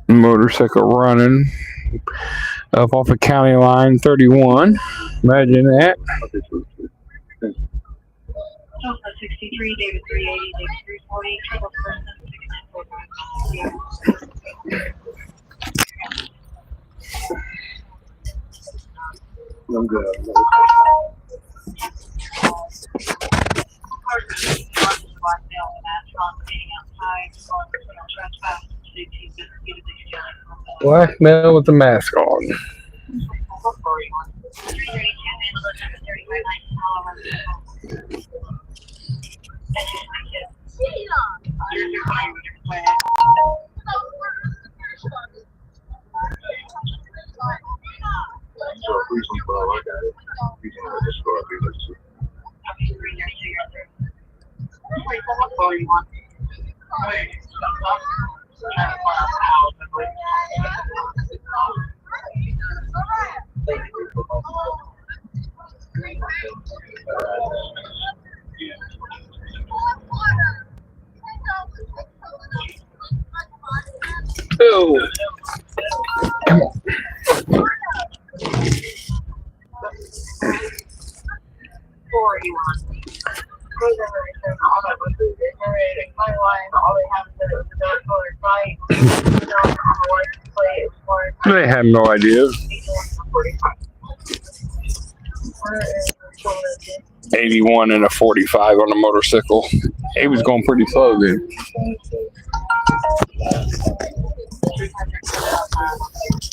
Motorcycle running up off of County Line 31. Imagine that. Delta 63, David 380, David 340, triple person 64. I'm good. Blackmail with the mask on. Oh. Come on. They have no idea. 81 and a 45 on a motorcycle. He was going pretty slow then.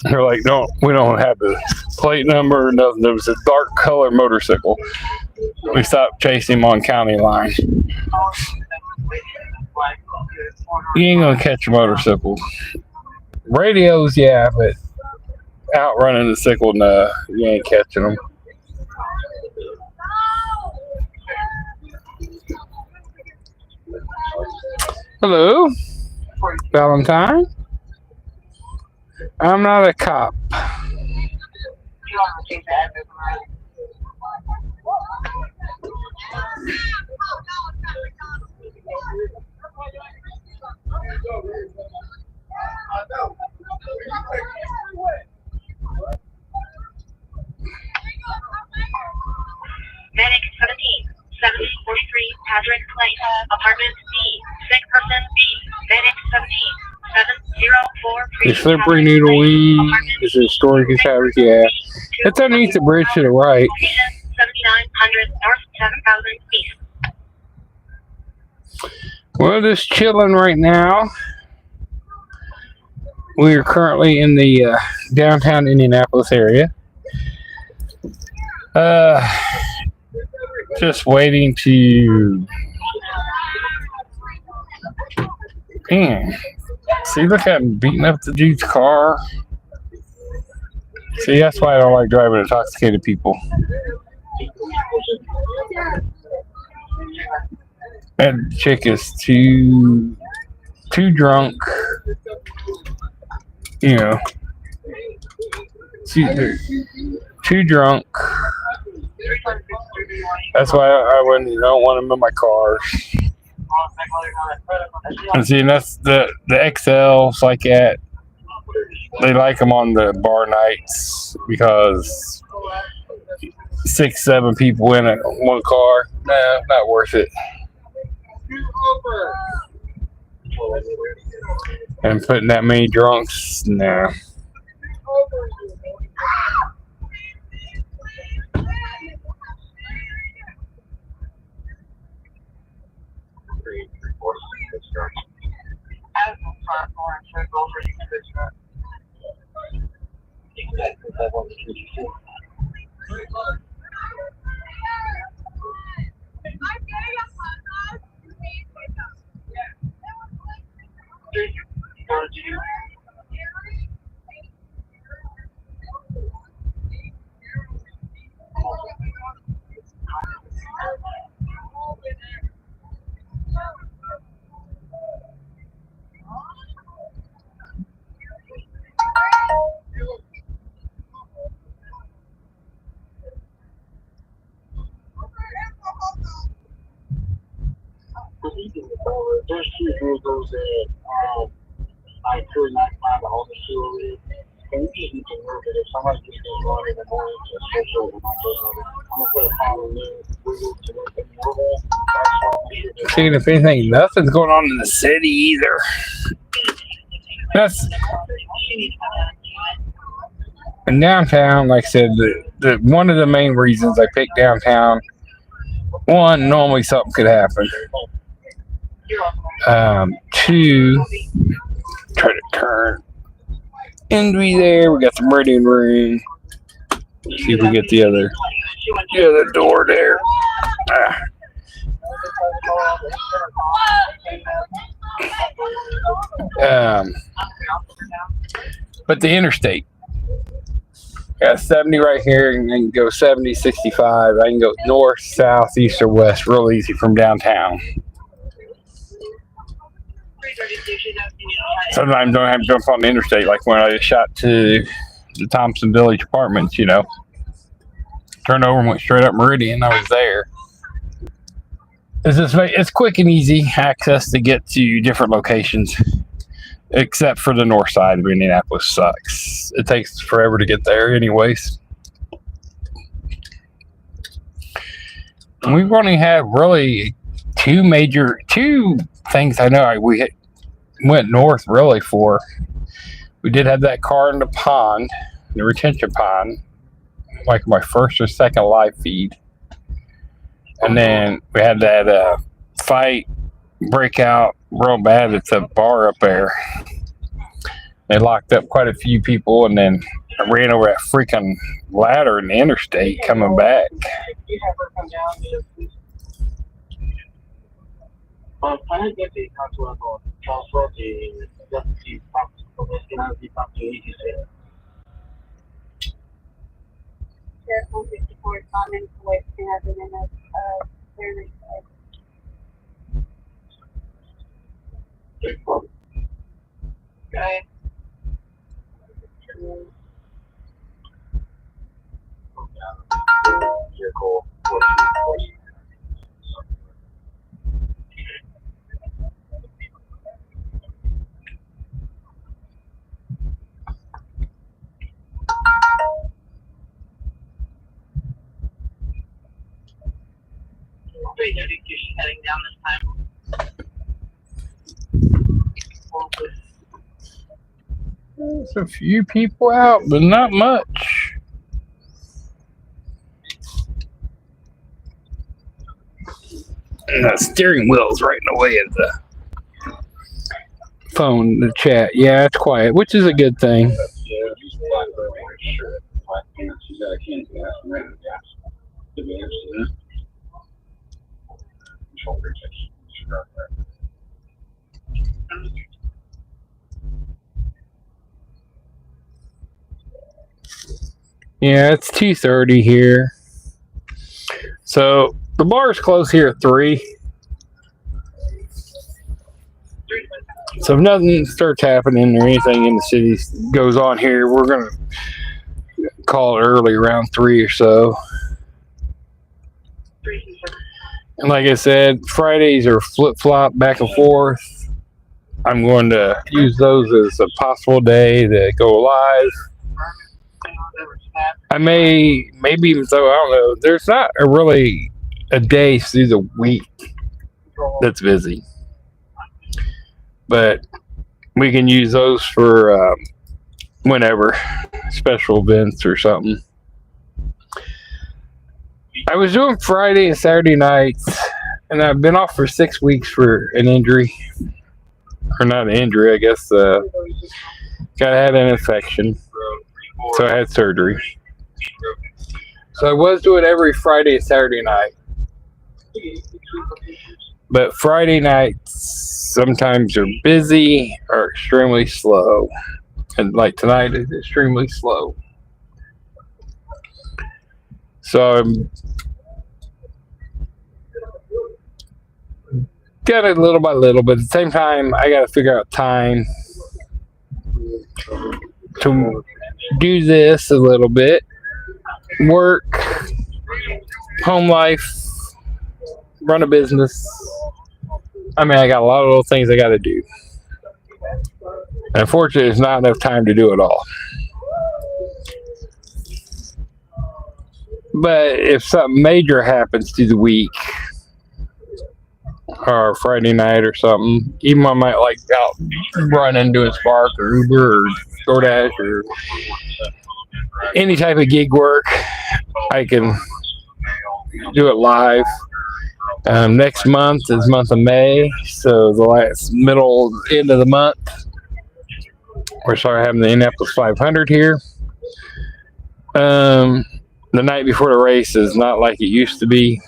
They're like, we don't have the plate number or nothing. There was a dark color motorcycle. We stopped chasing him on County Line. You ain't gonna catch a motorcycle. Radios, yeah, but outrunning the sickle, no, you ain't catching them. Hello, Valentine. I'm not a cop. Medic 17, 743 Patrick Place, apartment D, sick person B, Medic 17, 704. The slippery needle weed is a storage house, yeah. It's underneath the bridge to the right. 7900 North 7000 East. We're just chilling right now. We are currently in the downtown Indianapolis area. Just waiting to. Man, see, look at him beating up the dude's car. See, that's why I don't like driving intoxicated people. That chick is too drunk. You know, they're too drunk. That's why I don't want them in my car. And see, that's the XLs like that. They like them on the bar nights because 6-7 people in one car. Nah, not worth it. And putting that many drunks, nah. There's 2 vehicles that I could not find all the fuel. And we just need to move it. If somebody just goes wrong in the morning, just switch over my phone. I'm gonna put a file in Google to make them mobile. Seeing if anything, nothing's going on in the city either. That's in downtown. Like I said, the one of the main reasons I picked downtown. One, normally something could happen. 2, try to turn Indy there. We got the meridian room. See if we get the other door there. But the interstate. Got 70 right here, and I can go 70, 65. I can go north, south, east, or west real easy from downtown. Sometimes I don't have to jump on the interstate, like when I just shot to the Thompson Village Apartments, you know. Turned over and went straight up Meridian. I was there. It's quick and easy access to get to different locations, except for the north side of Indianapolis sucks. It takes forever to get there anyways. We've only had really two things I know we went north really for. We did have that car in the pond, the retention pond, like my first or second live feed. And then we had that fight break out real bad at the bar up there. They locked up quite a few people, and then I ran over that freaking ladder in the interstate coming back. Careful, 54 comments away from having enough very okay. Vehicle 14. Heading down this time. There's a few people out, but not much. And that steering wheel's right in the way of the phone, the chat. Yeah, it's quiet, which is a good thing. Yeah, it's 2:30 here. So the bar's closed here at 3. So if nothing starts happening or anything in the city goes on here, we're gonna call it early around 3 or so. And like I said, Fridays are flip-flop back and forth. I'm going to use those as a possible day to go live. I maybe even so, I don't know. There's not really a day through the week that's busy. But we can use those for whenever, special events or something. I was doing Friday and Saturday nights, and I've been off for 6 weeks for an injury. Or not an injury, I guess. Had an infection. So I had surgery. So I was doing every Friday and Saturday night. But Friday nights sometimes are busy or extremely slow. And like tonight is extremely slow. So I'm got it little by little, but at the same time, I got to figure out time to do this a little bit. Work, home life, run a business. I mean, I got a lot of little things I got to do. Unfortunately, there's not enough time to do it all. But if something major happens through the week, or Friday night or something, even I might like out running, doing Spark or Uber or DoorDash or any type of gig work, I can do it live. Next month is month of May, so the end of the month, we're starting having the Indianapolis 500 here. The night before the race is not like it used to be,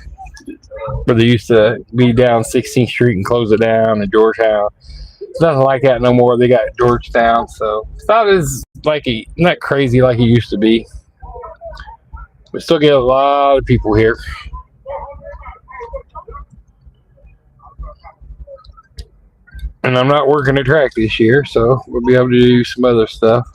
where they used to be down 16th Street and close it down in Georgetown. It's nothing like that no more. They got Georgetown, so it's not as not crazy like it used to be. We still get a lot of people here. And I'm not working a track this year, so we'll be able to do some other stuff.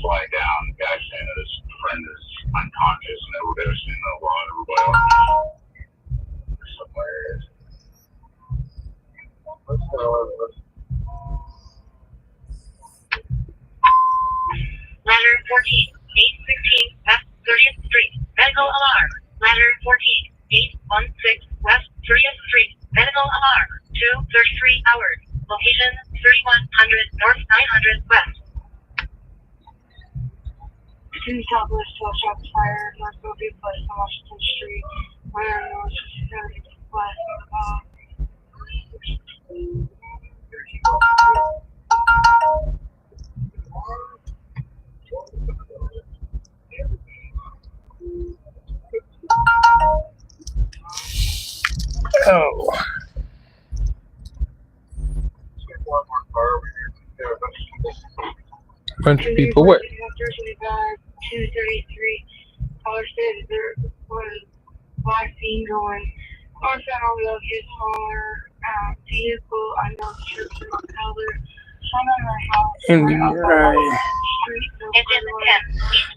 Fly down, guy saying that his friend is unconscious and overdosing and everybody else. Somewhere. Ladder 14, 816 West 30th Street, medical alarm. Ladder 14, 816 West 30th Street, medical alarm. 2:33 hours. Location 3100 North 900 West. Indianapolis, 12 shots fired. North Mobile Place on Washington Street. Where North West Oh. Bunch of people. What? 233. Caller said there was live scene going. Caller found all of his smaller vehicle. I know strips of color. Some of my house. Indy, right. Engine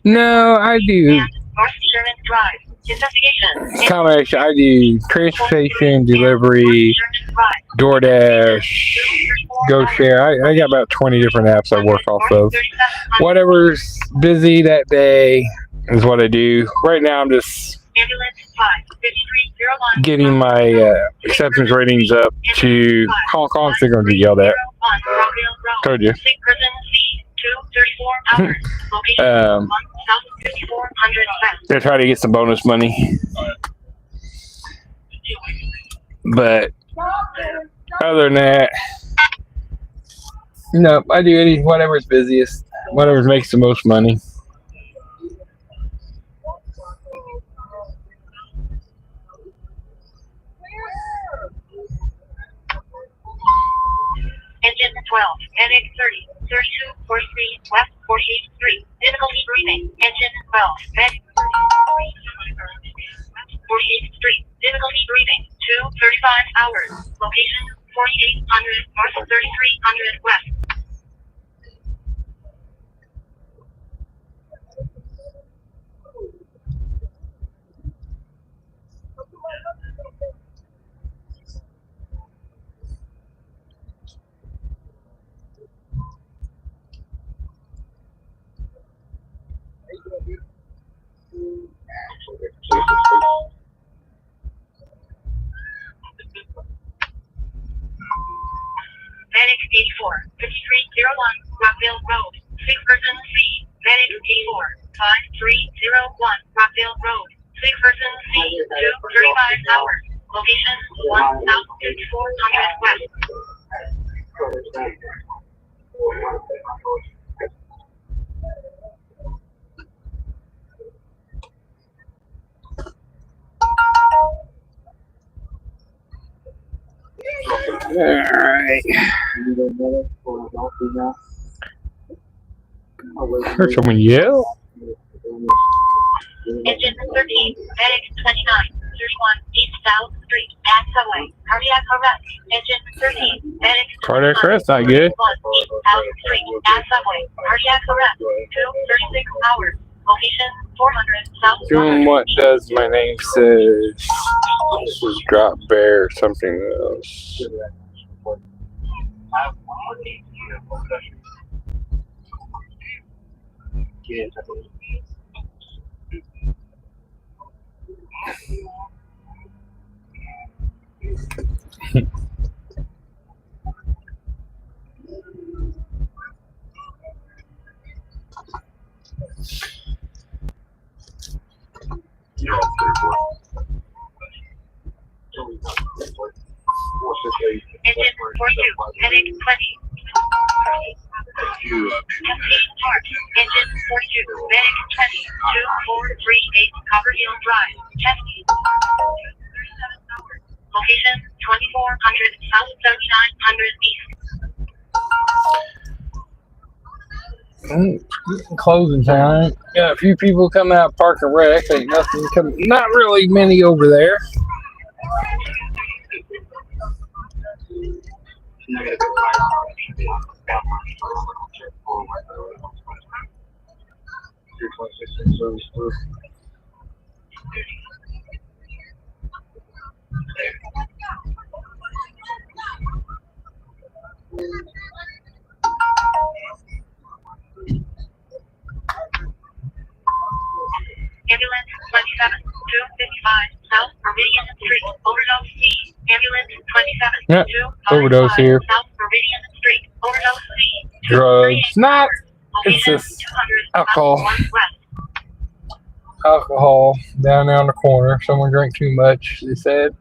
10. No, I do. North Sherman Drive. Investigation. Combination. I do transportation, delivery, DoorDash, GoShare. I got about 20 different apps I work off of. Whatever's busy that day is what I do. Right now I'm just Ambulance 55301. getting my acceptance ratings up to Hong Kong. They're going to get yelled at. Told you. Sick person C 234 hours. Location 1 South 5400 West. They're trying to get some bonus money. But other than that, no, I do whatever's busiest, whatever makes the most money. Engine 12, NX 30, 32, 43, West 48th Street. Difficulty breathing. Engine 12, NX 48th Street. Difficulty breathing. 2:35 hours. Location 4800 North 3300 West. Medic 84, 5301, Rockville Road. Sick person C. Medic 84, 5301, Rockville Road. Sick person C. 2:35 hours. Location 1 South 5400 West. Alright. Heard someone yell. Engine 13, Medic 29, 31 East South Street, at Subway. Cardiac arrest. Engine 13, Medic 29, Cardiac arrest, not good. 31 East South Street, at Subway. Cardiac arrest. 2:36 hours. Location 400 South. Doing what does my name says? This is Drop Bear or something else. Engine 42, Medic 20. Engine 42, Medic 20, 2438 Copperhill Drive, Chesney. Location 2400 South 7900 East. Closing time. Got a few people coming out Park and Rec. Ain't nothing coming. Not really many over there. Ambulance 27, 255 South Meridian Street, Overdose C. Ambulance 27, Yep, 255 overdose here. South Meridian Street, Overdose C. Drugs. Not. It's Location just 200 alcohol. South 1 West. Alcohol down there on the corner. Someone drank too much, they said.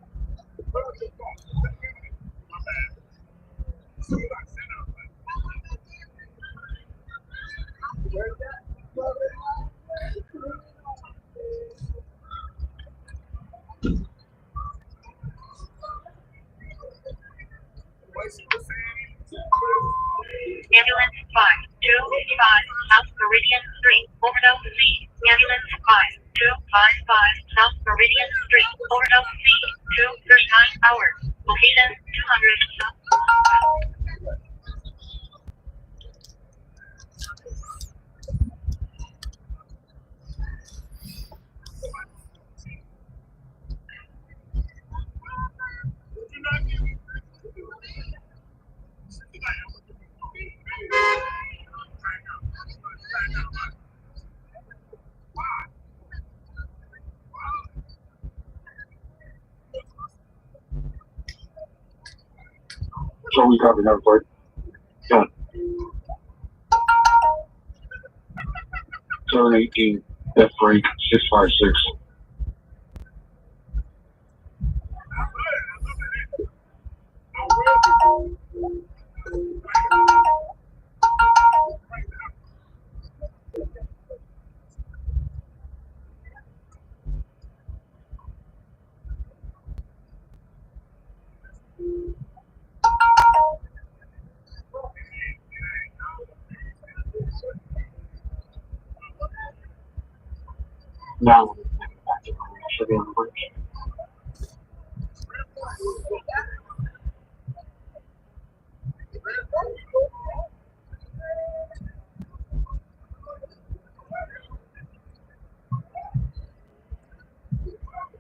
Ambulance 5, 255 South Meridian Street, Overdose C. Ambulance 5, 255 South Meridian Street, Overdose C. 2:39 hours. Location 200 South. So we copy that part. Yeah. 718 F break 656. Now, should be on the bridge.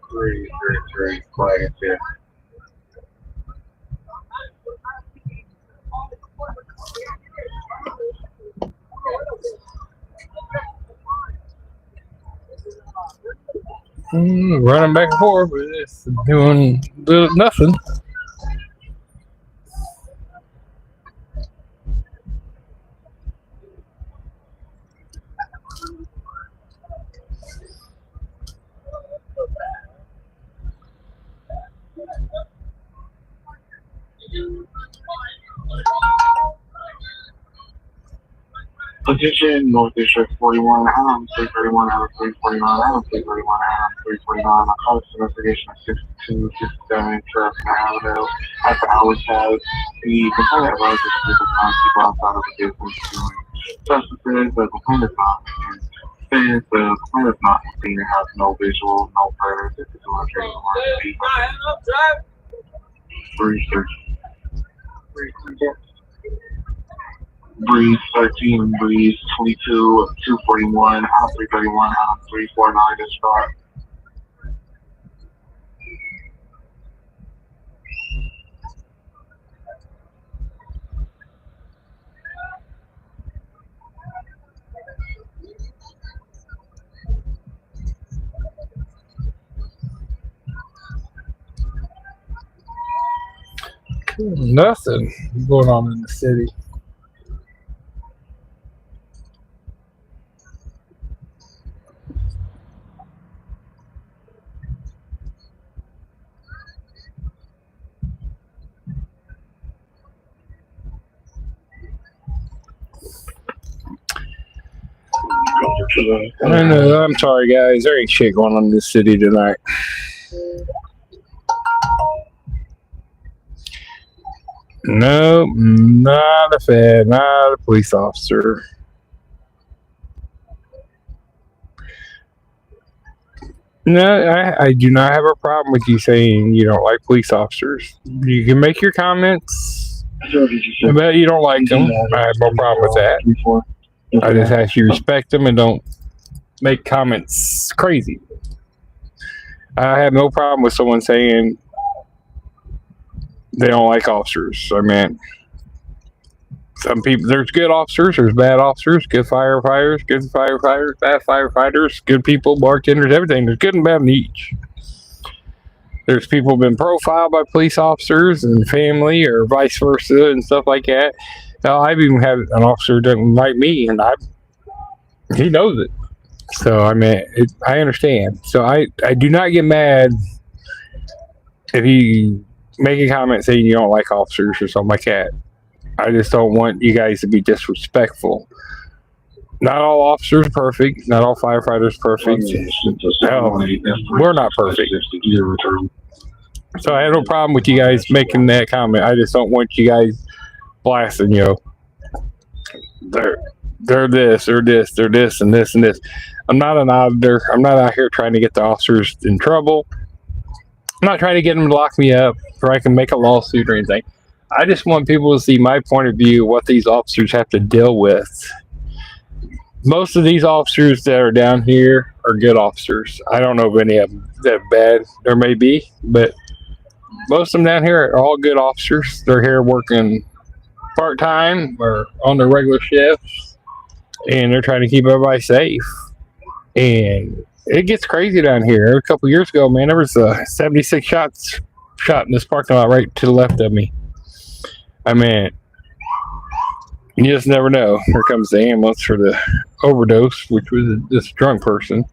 Three, flag it there. Running back and forth with this, doing nothing. Attention, North District 41, Adam 331, Adam 349, Adam 331, Adam 349. I caught an investigation of 62, 67, Traffic Avenue. At the hours has the complainant arises to the time people outside of the business doing substances. The complainant is not in fence. The complainant is not in scene. It has no visual, no predators. This is what I'm Breeze 13, Breeze 22, 241, Adam 331, Adam 349 is start. Nothing going on in the city. I know, I'm sorry guys, there ain't shit going on in this city tonight. No, not a Fed, not a police officer. No, I do not have a problem with you saying you don't like police officers. You can make your comments about you don't like them. I have no problem with that. I just ask you respect them and don't make comments crazy. I have no problem with someone saying they don't like officers. I mean, some people, there's good officers, there's bad officers, good firefighters, bad firefighters, good people, bartenders, everything. There's good and bad in each. There's people who've been profiled by police officers and family or vice versa and stuff like that. Now, I've even had an officer who doesn't like me, and he knows it. So, I mean, I understand. So, I do not get mad if you make a comment saying you don't like officers or something like that. I just don't want you guys to be disrespectful. Not all officers are perfect. Not all firefighters are perfect. No, we're not perfect. So, I have no problem with you guys making that comment. I just don't want you guys blasting, they're this, they're this, and this, and this. I'm not an auditor. I'm not out here trying to get the officers in trouble. I'm not trying to get them to lock me up or I can make a lawsuit or anything. I just want people to see my point of view, what these officers have to deal with. Most of these officers that are down here are good officers. I don't know of any of them that are bad. There may be, but most of them down here are all good officers. They're here working part-time or on their regular shifts, and they're trying to keep everybody safe. And it gets crazy down here. A couple years ago, man, there was 76 shots shot in this parking lot right to the left of me. I mean, you just never know. Here comes the ambulance for the overdose, which was this drunk person.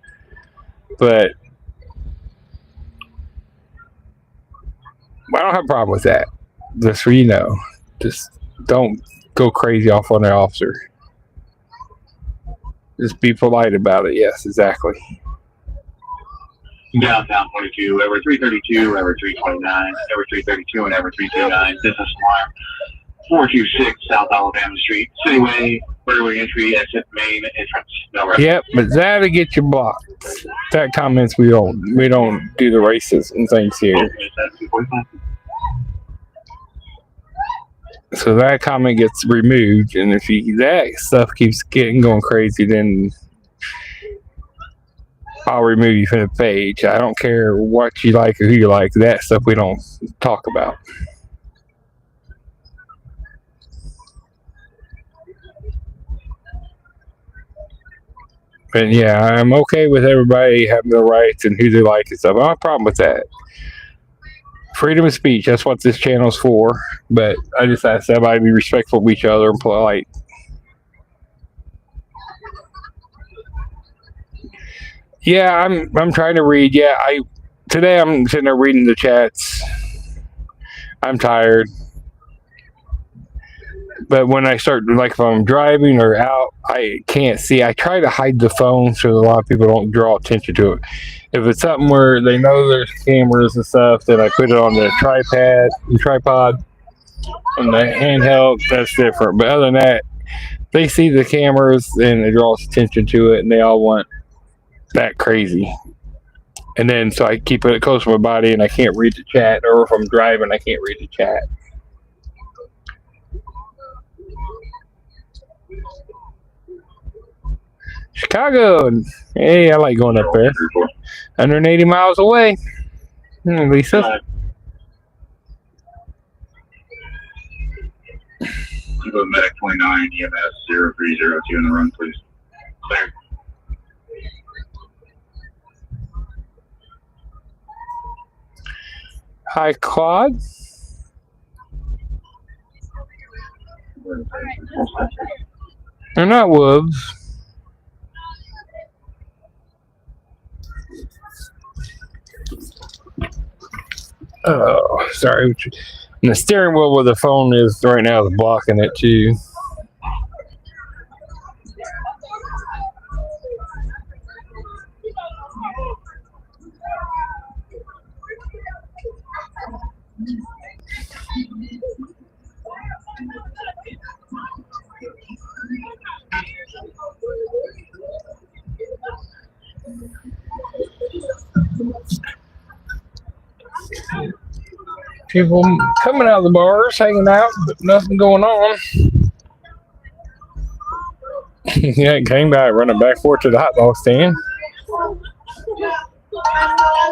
But I don't have a problem with that. Just so you know, just don't go crazy off on the officer. Just be polite about it. Yes, exactly. Downtown 22, Ever 332, Ever 329, Ever 332, and Ever 329. Business alarm 426 South Alabama Street, Cityway, Burglary entry, exit main entrance. No reference. Yep, but that'll get you blocked. That comments we don't do the racism things here. So that comment gets removed, and if that stuff keeps going crazy, then I'll remove you from the page. I don't care what you like or who you like. That stuff we don't talk about. But yeah, I'm okay with everybody having their rights and who they like and stuff. I don't have a problem with that. Freedom of speech, that's what this channel's for. But I just ask everybody to be respectful of each other and polite. Yeah, I'm trying to read. Yeah, today I'm sitting there reading the chats. I'm tired. But when I start, like if I'm driving or out, I can't see. I try to hide the phone so a lot of people don't draw attention to it. If it's something where they know there's cameras and stuff, then I put it on the tripod, on the handheld. That's different. But other than that, they see the cameras and it draws attention to it, and they all want that crazy. And then so I keep it close to my body, and I can't read the chat. Or if I'm driving, I can't read the chat. Chicago. Hey, I like going up there. 180 miles away. Lisa. Go medic 29 EMS 0302 in the run, please. Clear. Hi, Claude. They're not wolves. Oh, sorry. And the steering wheel where the phone is right now is blocking it too. People coming out of the bars, hanging out, but nothing going on. Yeah, it came back running back forth to the hot dog stand. I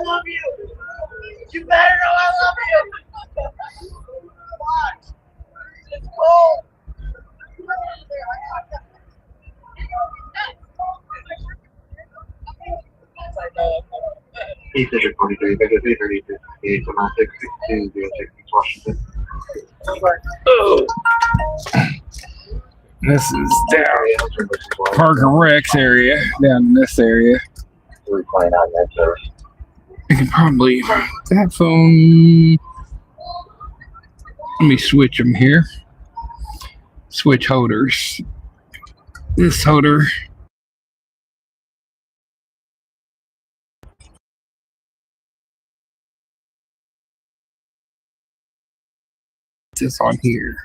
love you. You better know I love you. What? It's cold. East 43, 38, 16, 06, Washington. Oh. This is down Parker Rex area, down in this area. 329 net service. I can probably that phone. Let me switch them here. Switch holders. This holder. This on here.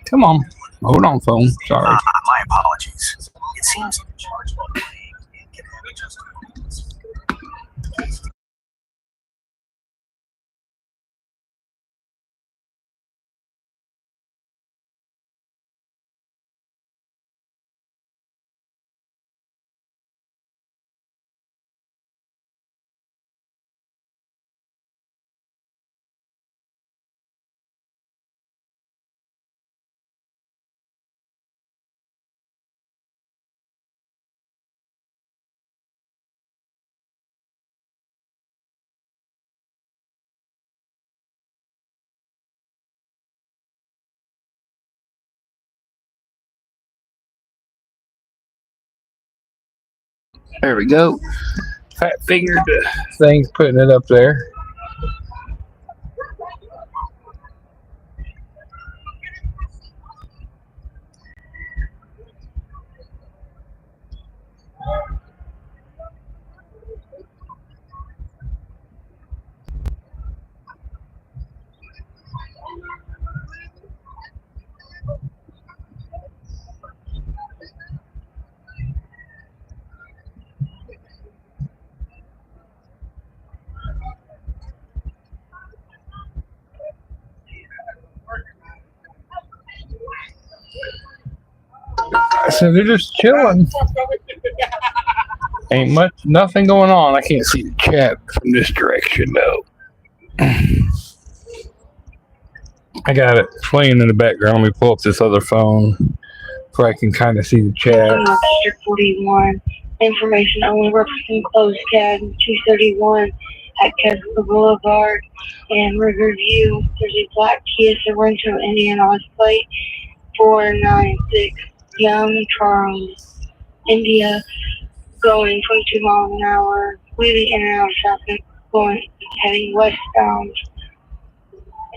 Come on. Hold on, phone. Sorry. My apologies. It seems There we go. Fat fingered thing's putting it up there. So they're just chilling. Ain't nothing going on. I can't see the chat from this direction though. I got it playing in the background. Let me pull up this other phone so I can kind of see the chat. District 41. Information only referencing closed CAD 231 at Keswick Boulevard and Riverview. There's a black Kia Sorento Indianapolis plate 496 Young Charles, India, going 22 miles an hour, weaving in and out of traffic, heading westbound.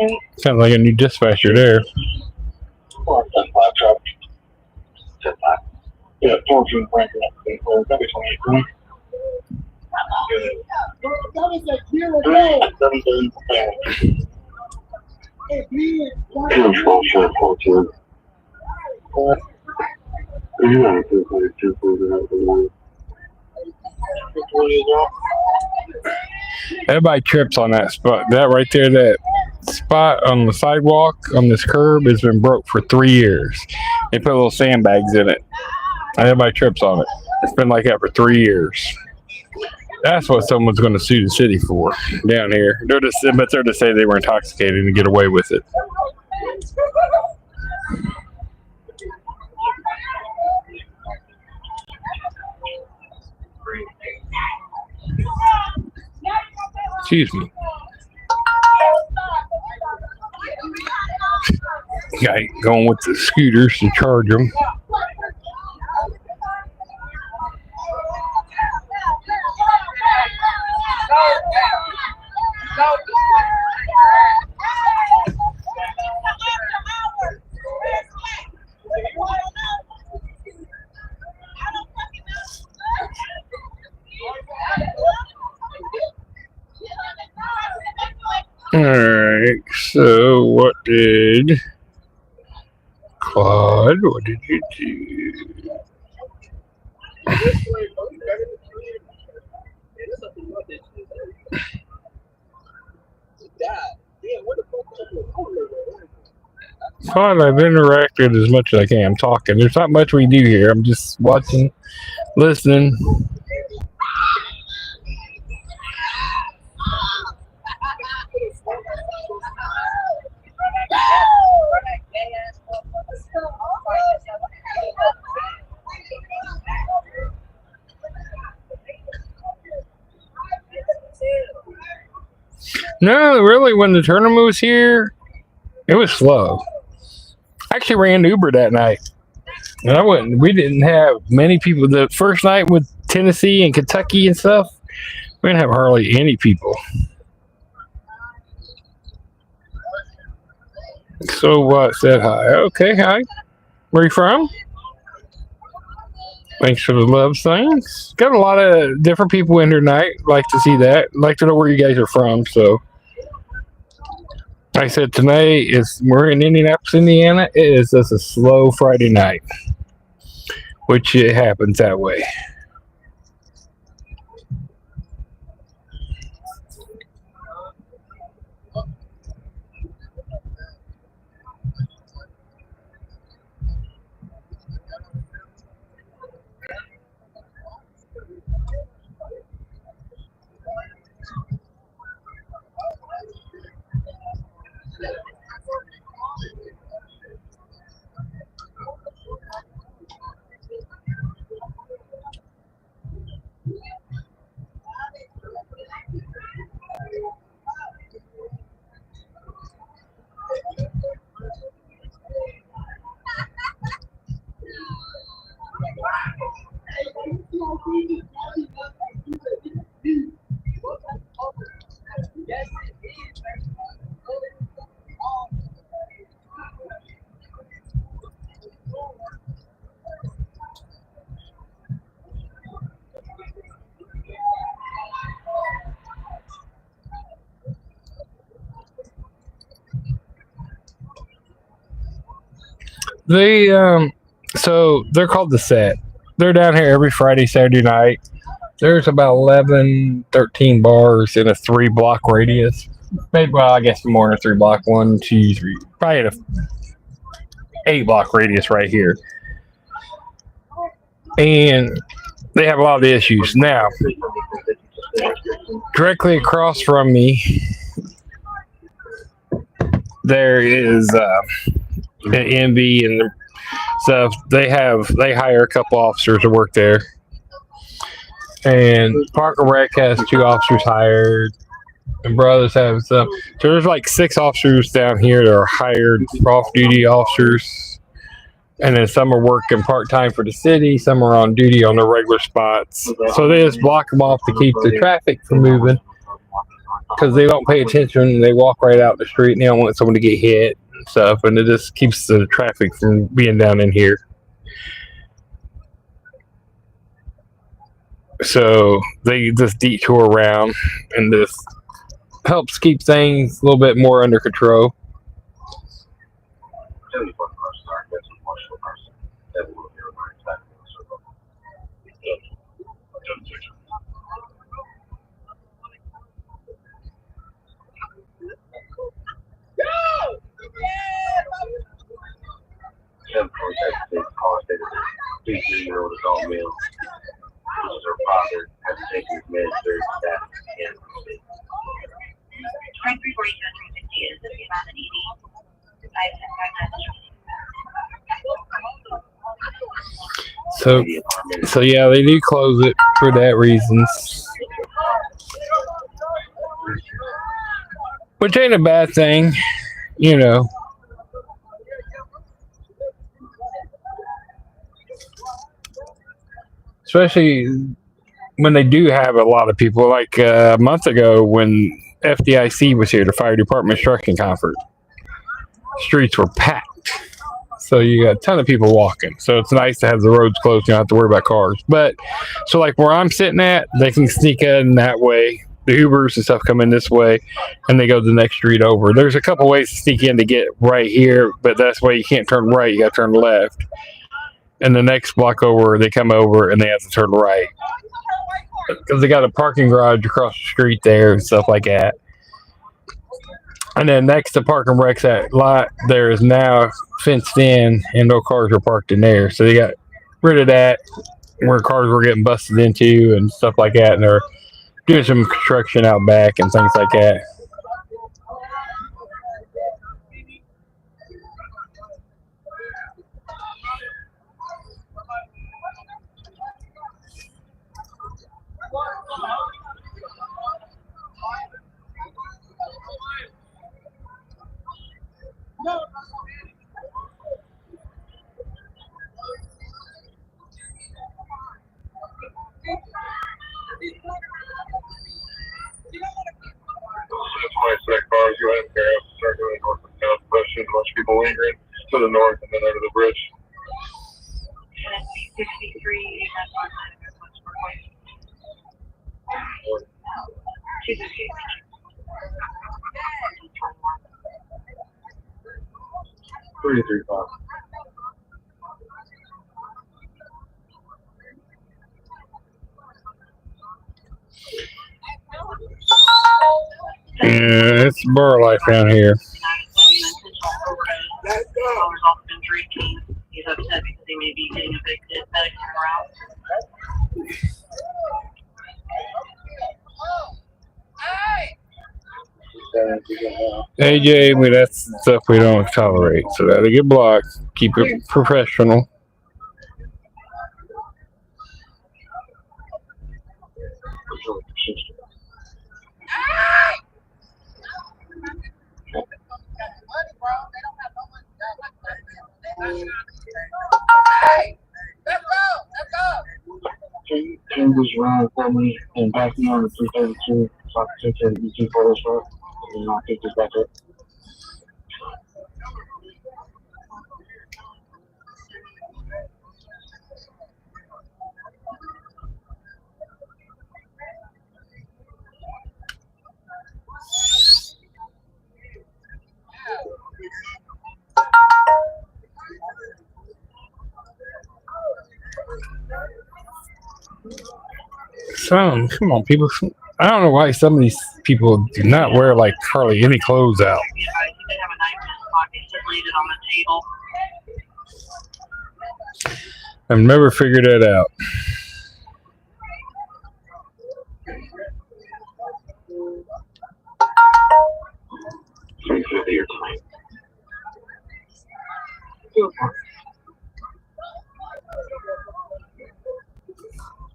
And Sounds like a new dispatcher there. Yeah, 14 Frank, that'd be 28. Everybody trips on that spot. That right there, that spot on the sidewalk on this curb has been broke for 3 years. They put little sandbags in it. And everybody trips on it. It's been like that for 3 years. That's what someone's going to sue the city for down here. They're just to say they were intoxicated and get away with it. Excuse me. Guy going with the scooters to charge them. Alright, so what did Claude, what did you do? Claude, I've interacted as much as I can. I'm talking. There's not much we do here. I'm just watching, listening. No, really, when the tournament was here, it was slow. I actually ran Uber that night. And we didn't have many people. The first night with Tennessee and Kentucky and stuff, we didn't have hardly any people. So what? Said hi. Okay, hi. Where you from? Thanks for the love things. Got a lot of different people in here tonight. Like to see that. Like to know where you guys are from. So, like I said, tonight we're in Indianapolis, Indiana. It is just a slow Friday night, which it happens that way. They so they're called the Set. They're down here every Friday, Saturday night. There's about 11, 13 bars in a 3-block radius. Maybe, well, I guess more than a 3-block. 1, 2, 3. Probably in a 8-block radius right here. And they have a lot of the issues. Now, directly across from me, there is an Indy and stuff. They hire a couple officers to work there. And Park and Rec has 2 officers hired, and Brothers have some. So there's like 6 officers down here that are hired off-duty officers, and then some are working part-time for the city. Some are on duty on their regular spots. So they just block them off to keep the traffic from moving because they don't pay attention. They walk right out the street, and they don't want someone to get hit and stuff, and it just keeps the traffic from being down in here. So they just detour around, and this helps keep things a little bit more under control. So yeah, they do close it for that reasons, which ain't a bad thing, you know. Especially when they do have a lot of people, like a month ago when FDIC was here, the Fire Department Instruction Conference. Streets were packed. So you got a ton of people walking. So it's nice to have the roads closed. You don't have to worry about cars. But so like where I'm sitting at, they can sneak in that way. The Ubers and stuff come in this way, and they go the next street over. There's a couple ways to sneak in to get right here, but that's why you can't turn right. You got to turn left. And the next block over, they come over and they have to turn right because they got a parking garage across the street there and stuff like that. And then next to Park and Rec's that lot, there is now fenced in, and no cars are parked in there. So they got rid of that, where cars were getting busted into and stuff like that. And they're doing some construction out back and things like that. Cars, go ahead and carry up, start going north and south, pushing a bunch of people lingering to the north and then under the bridge. 63, Yeah, it's Barlife down here. Let's go. Been drinking. He's upset because he may be getting evicted. Better come around. Hey, Jamie, that's stuff we don't tolerate. So that'll get blocked. Keep it professional. Can you just run for me and back me on the 332 so I can take the ET photos for it and I'll pick this back up? Some, come on, people. I don't know why some of these people do not wear like hardly any clothes out. He did have a knife in his pocket. He laid it on the table. I've never figured that out.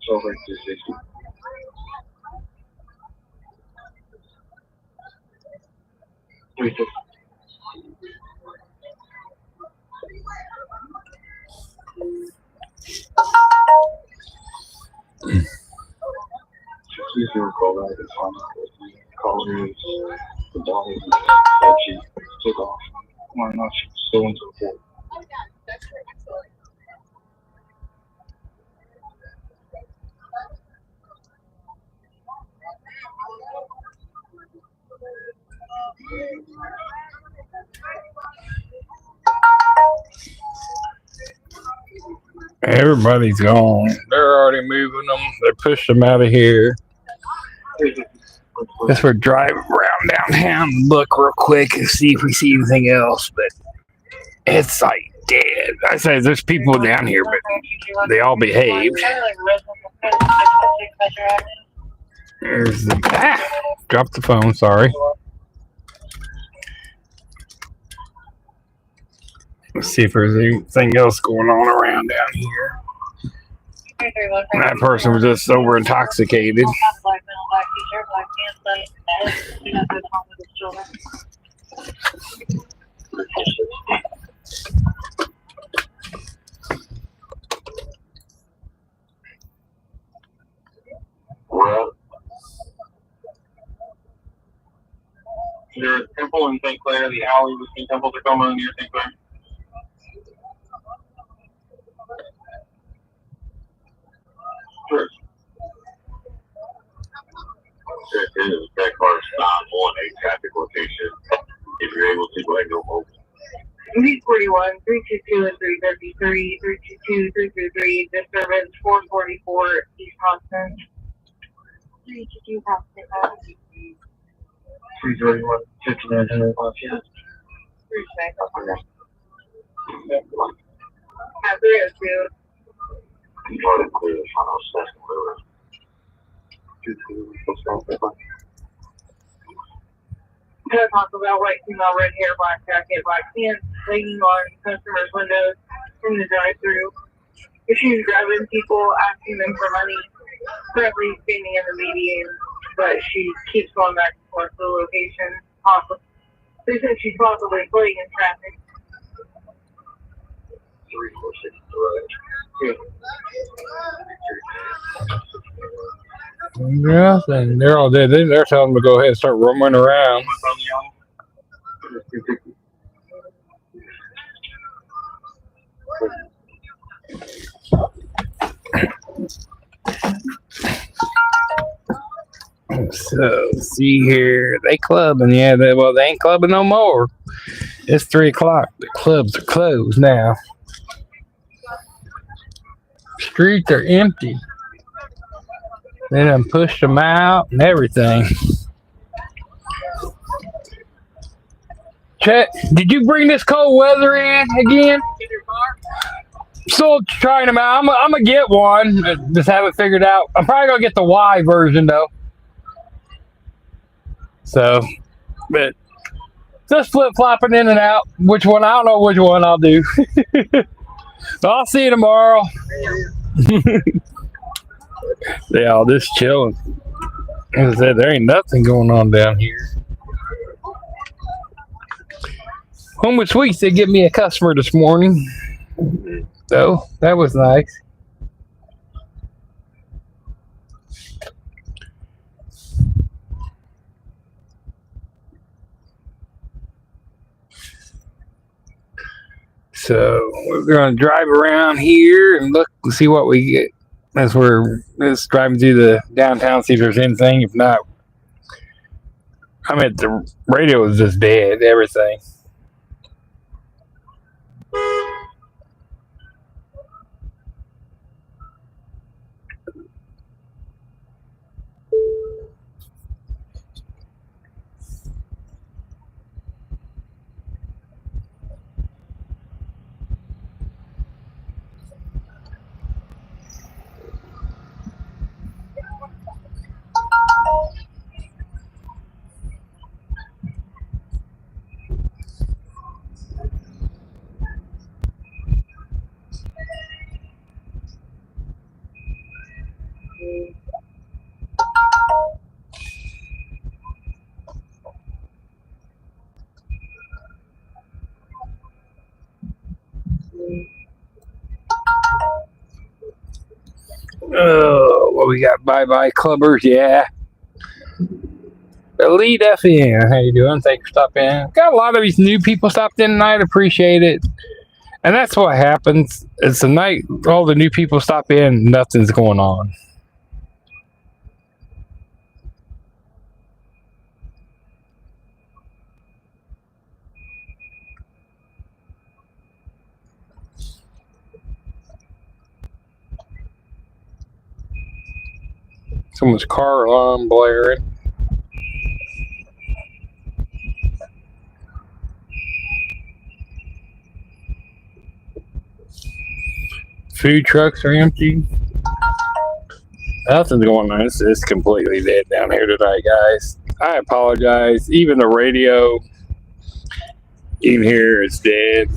So over 260. Please do call back and find out what the call is. The dog is that she took off. Why not? She was so and so forth. Everybody's gone. They're already moving them. They pushed them out of here. Guess we're driving around downtown and look real quick and see if we see anything else. But it's like dead. I say there's people down here, but they all behaved. There's the dropped the phone. Sorry. Let's see if there's anything else going on around down here. That person was just over intoxicated. Well, there's a temple in St. Clair, the alley between Temple Tacoma near St. Clair. Sure. That car stop on a traffic location. If you're able to, go ahead and go home. 341, 322, and 333, 322, 333, disturbance 444, East Austin. 322, Austin. 331, 5900 Lafayette. 302. Control clear, final second river. Gonna talk about white female, red hair, black jacket, black pants, hanging on customers' windows in the drive-thru. She's grabbing people, asking them for money, currently standing in the median, but she keeps going back and forth to the location. They said she's possibly playing in traffic. 346 Nothing. They're all dead. They're telling them to go ahead and start roaming around. So, see here. They clubbing. Yeah, they ain't clubbing no more. It's 3 o'clock. The clubs are closed now. Streets are empty. They done pushed them out and everything. Chet, did you bring this cold weather in again? Still trying them out. I'm gonna get one. Just haven't figured out. I'm probably gonna get the Y version though. So, but just flip flopping in and out. Which one? I don't know which one I'll do. I'll see you tomorrow. Yeah, all this chilling. As I said, there ain't nothing going on down here. Home with Sweets, they give me a customer this morning. So, that was nice. So, we're going to drive around here and look and see what we get. As we're just driving through the downtown, see if there's anything. If not, I mean, the radio is just dead, everything. Oh, what we got? Bye-bye clubbers, yeah. Elite FN, how you doing? Thanks for stopping in. Got a lot of these new people stopped in tonight. Appreciate it. And that's what happens. It's the night all the new people stop in, nothing's going on. Someone's car alarm blaring. Food trucks are empty. Nothing's going on. It's completely dead down here tonight, guys. I apologize. Even the radio, even here, it's dead.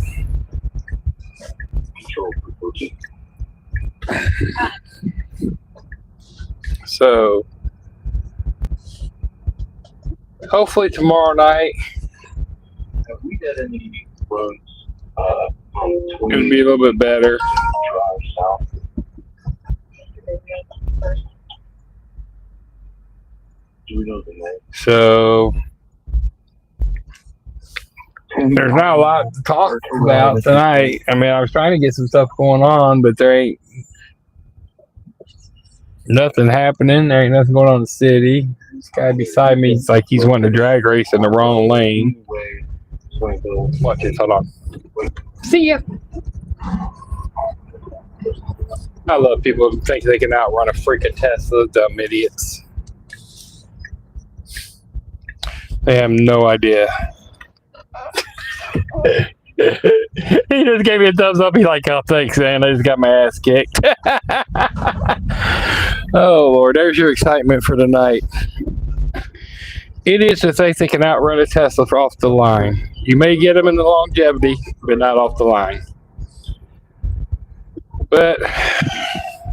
So, hopefully tomorrow night it'll be a little bit better. So, there's not a lot to talk about tonight. I mean, I was trying to get some stuff going on, but there ain't nothing happening. There ain't nothing going on in the city. This guy beside me, it's like he's wanting to drag race in the wrong lane. Watch this. Hold on. See ya. I love people who think they can outrun a freaking Tesla. Dumb idiots. They have no idea. He just gave me a thumbs up. He's like, oh, thanks, man. I just got my ass kicked. Oh, Lord. There's your excitement for tonight. Idiots that think they can outrun a Tesla off the line. You may get them in the longevity, but not off the line. But,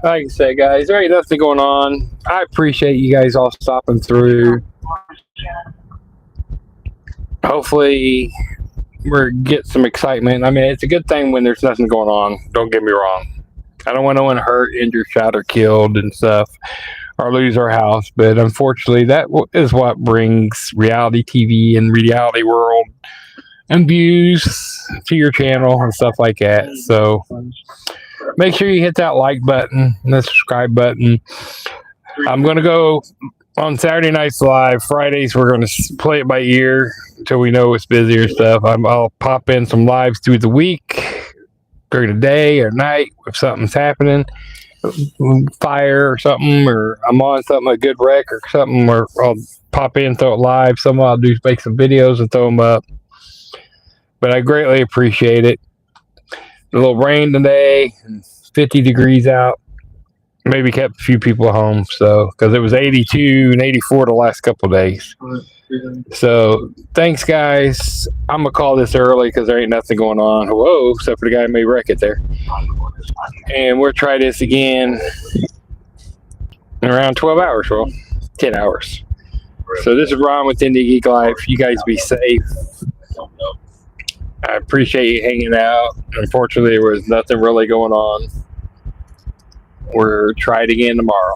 like I said, guys, there ain't nothing going on. I appreciate you guys all stopping through. Hopefully, we're get some excitement. I mean, it's a good thing when there's nothing going on. Don't get me wrong. I don't want no one hurt, injured, shot, or killed and stuff, or lose our house. But unfortunately, that is what brings reality TV and reality world and views to your channel and stuff like that. So make sure you hit that like button and the subscribe button. I'm going to go on Saturday nights live. Fridays, we're going to play it by ear until we know it's busy or stuff. I'll pop in some lives through the week, during the day or night if something's happening, fire or something, or I'm on something, a good wreck or something, or I'll pop in, throw it live. Some I'll do make some videos and throw them up. But I greatly appreciate it. A little rain today, 50 degrees out. Maybe kept a few people home, so because it was 82 and 84 the last couple of days. So thanks, guys. I'm gonna call this early because there ain't nothing going on. Whoa, except for the guy who may wreck it there. And we'll try this again in around 12 hours, well, 10 hours. So this is Ron with Indynightlife. You guys be safe. I appreciate you hanging out. Unfortunately, there was nothing really going on. We'll try it again tomorrow.